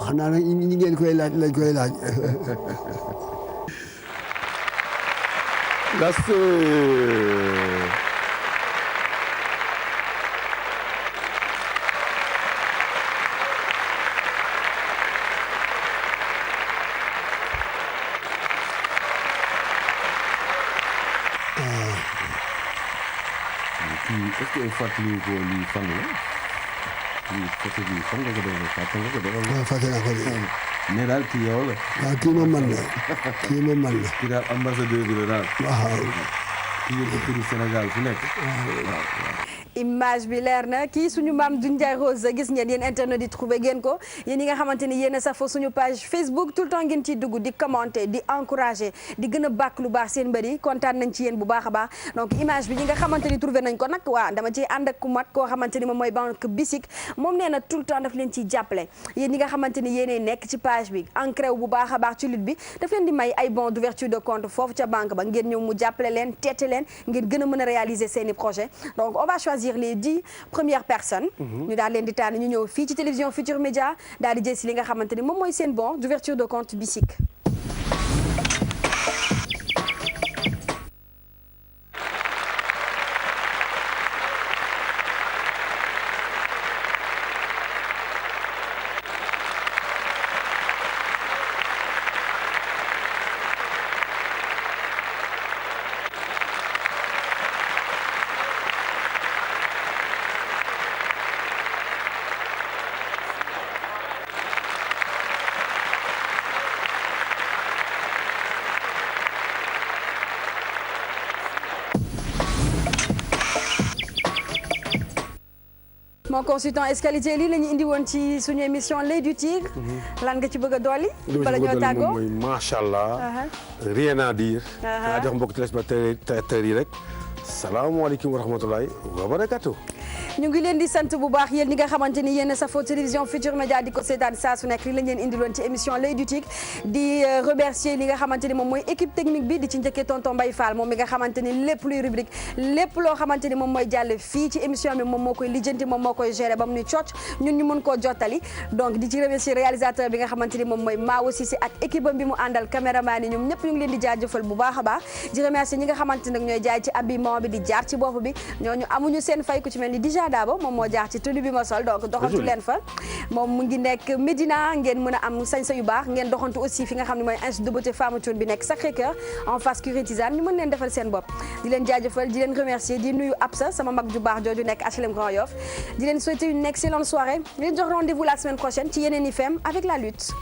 xanaa nag ñi ngeen koy laaj lañ koy laaj. est-ce que fàttali ko lii fan la lii côté bi fan nga ko defee fàtte nga ko defal. waaw fàtte naa ko de. mais daal kii yow la. waaw kii moom man la kii moom man la. kii daal ambassadeur bi la daal. waaw. kii yëpp turu Sénégal fu nekk. waaw. image bi leer na kii suñu maam Doudou Ndiaye Rose gis ngeen yéen internet di trouvé ngeen ko yéen yi nga xamante ni yéen a safoo suñu page Facebook tout le temps ngeen ciy dugg di commenter di encourager di gën a bàkk lu baax seen mbëri kontaan nañ ci yéen bu baax a baax donc image bi ñi nga xamante ni trouvé nañ ko nag waa dama ciy ànd ak ku mat koo xamante ni moom mooy banque Bisik moom nee na tout le temps daf leen ciy jàppale yéen ñi nga xamante ni yéenay nekk ci page bi ancré wu bu baax a baax ci lutte bi daf leen di may ay bons d'ouverture de compte foofu ca banque ba ngeen ñëw mu jàppale leen teete leen ngeen gën a mën a réaliser seeni projet donc on va choisir les 10 première personne ñu daal leen di tànn ñu ñëw fii ci télévision Futur Média daal di jël si li nga xamante ni moom mooy seen bon d'ouverture de compte Bisik mon consultant escalité lii la ñu indi woon ci suñu émission l'œil du tigre. lan nga ci bëgg a dolli. bala ñoo tàggoo mooy macha allah. rien à dire. naa jox mbokk téléspectateurs yi rek. salaamaaleykum wa rahmatulahi wa barakatuh. ñu ngi leen di sant bu baax yéen ñi nga xamante ni yéen a safoo télévision Futur Média di ko seetaan saa su nekk li lañ leen indiloon ci émission l'œil du tigre di remercier li nga xamante ni moom mooy équipe technique bi di ci njëkkee tonton Mbaye Fall moom mi nga xamante ni lépp luy rubrique lépp loo xamante ni moom mooy jàll fii ci émission bi moom moo koy lijjanti moom moo koy gérer ba mu ni cooc ñun ñu mën koo jottali donc di ci remercier réalisateur bi nga xamante ni moom mooy Mao Cissé ak équipe am bi mu àndal caméraman yi ñoom ñëpp ñu ngi leen di jaajëfal bu baax a baax di remercier ñi nga xamante ni nag ñooy jaay ci habillement bi di jaar ci bopp bi ñooñu amuñu seen fay ku ci mel ni Dija Dabo moom moo jaar ci tenue bi ma sol donc doxantu leen fa moom mu ngi nekk Médina ngeen mën a am sañsa yu baax ngeen doxantu aussi fi nga xam ne mooy institut de beauté Femme Thioune bi nekk Sacré-Cœur en face Curie Tisane ñu mën leen defal seen bopp di leen jaajëfal di leen remercier di nuyu Absa sama mag ju baax jooju nekk HLM Grand Yoff di leen souhaiter une excellente soirée di leen jox rendez-vous la semaine prochaine ci yeneen IFM avec la lutte.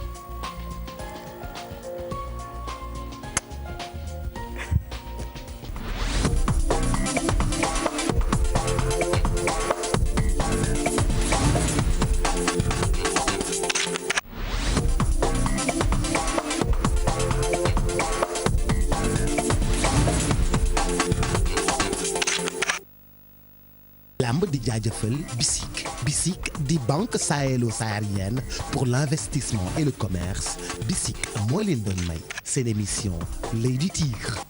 lamb di jaajëfal BICIC di banque sahélo-saharienne pour l'investissement et le commerce BICIC moo leen doon may seen émission l'œil du tigre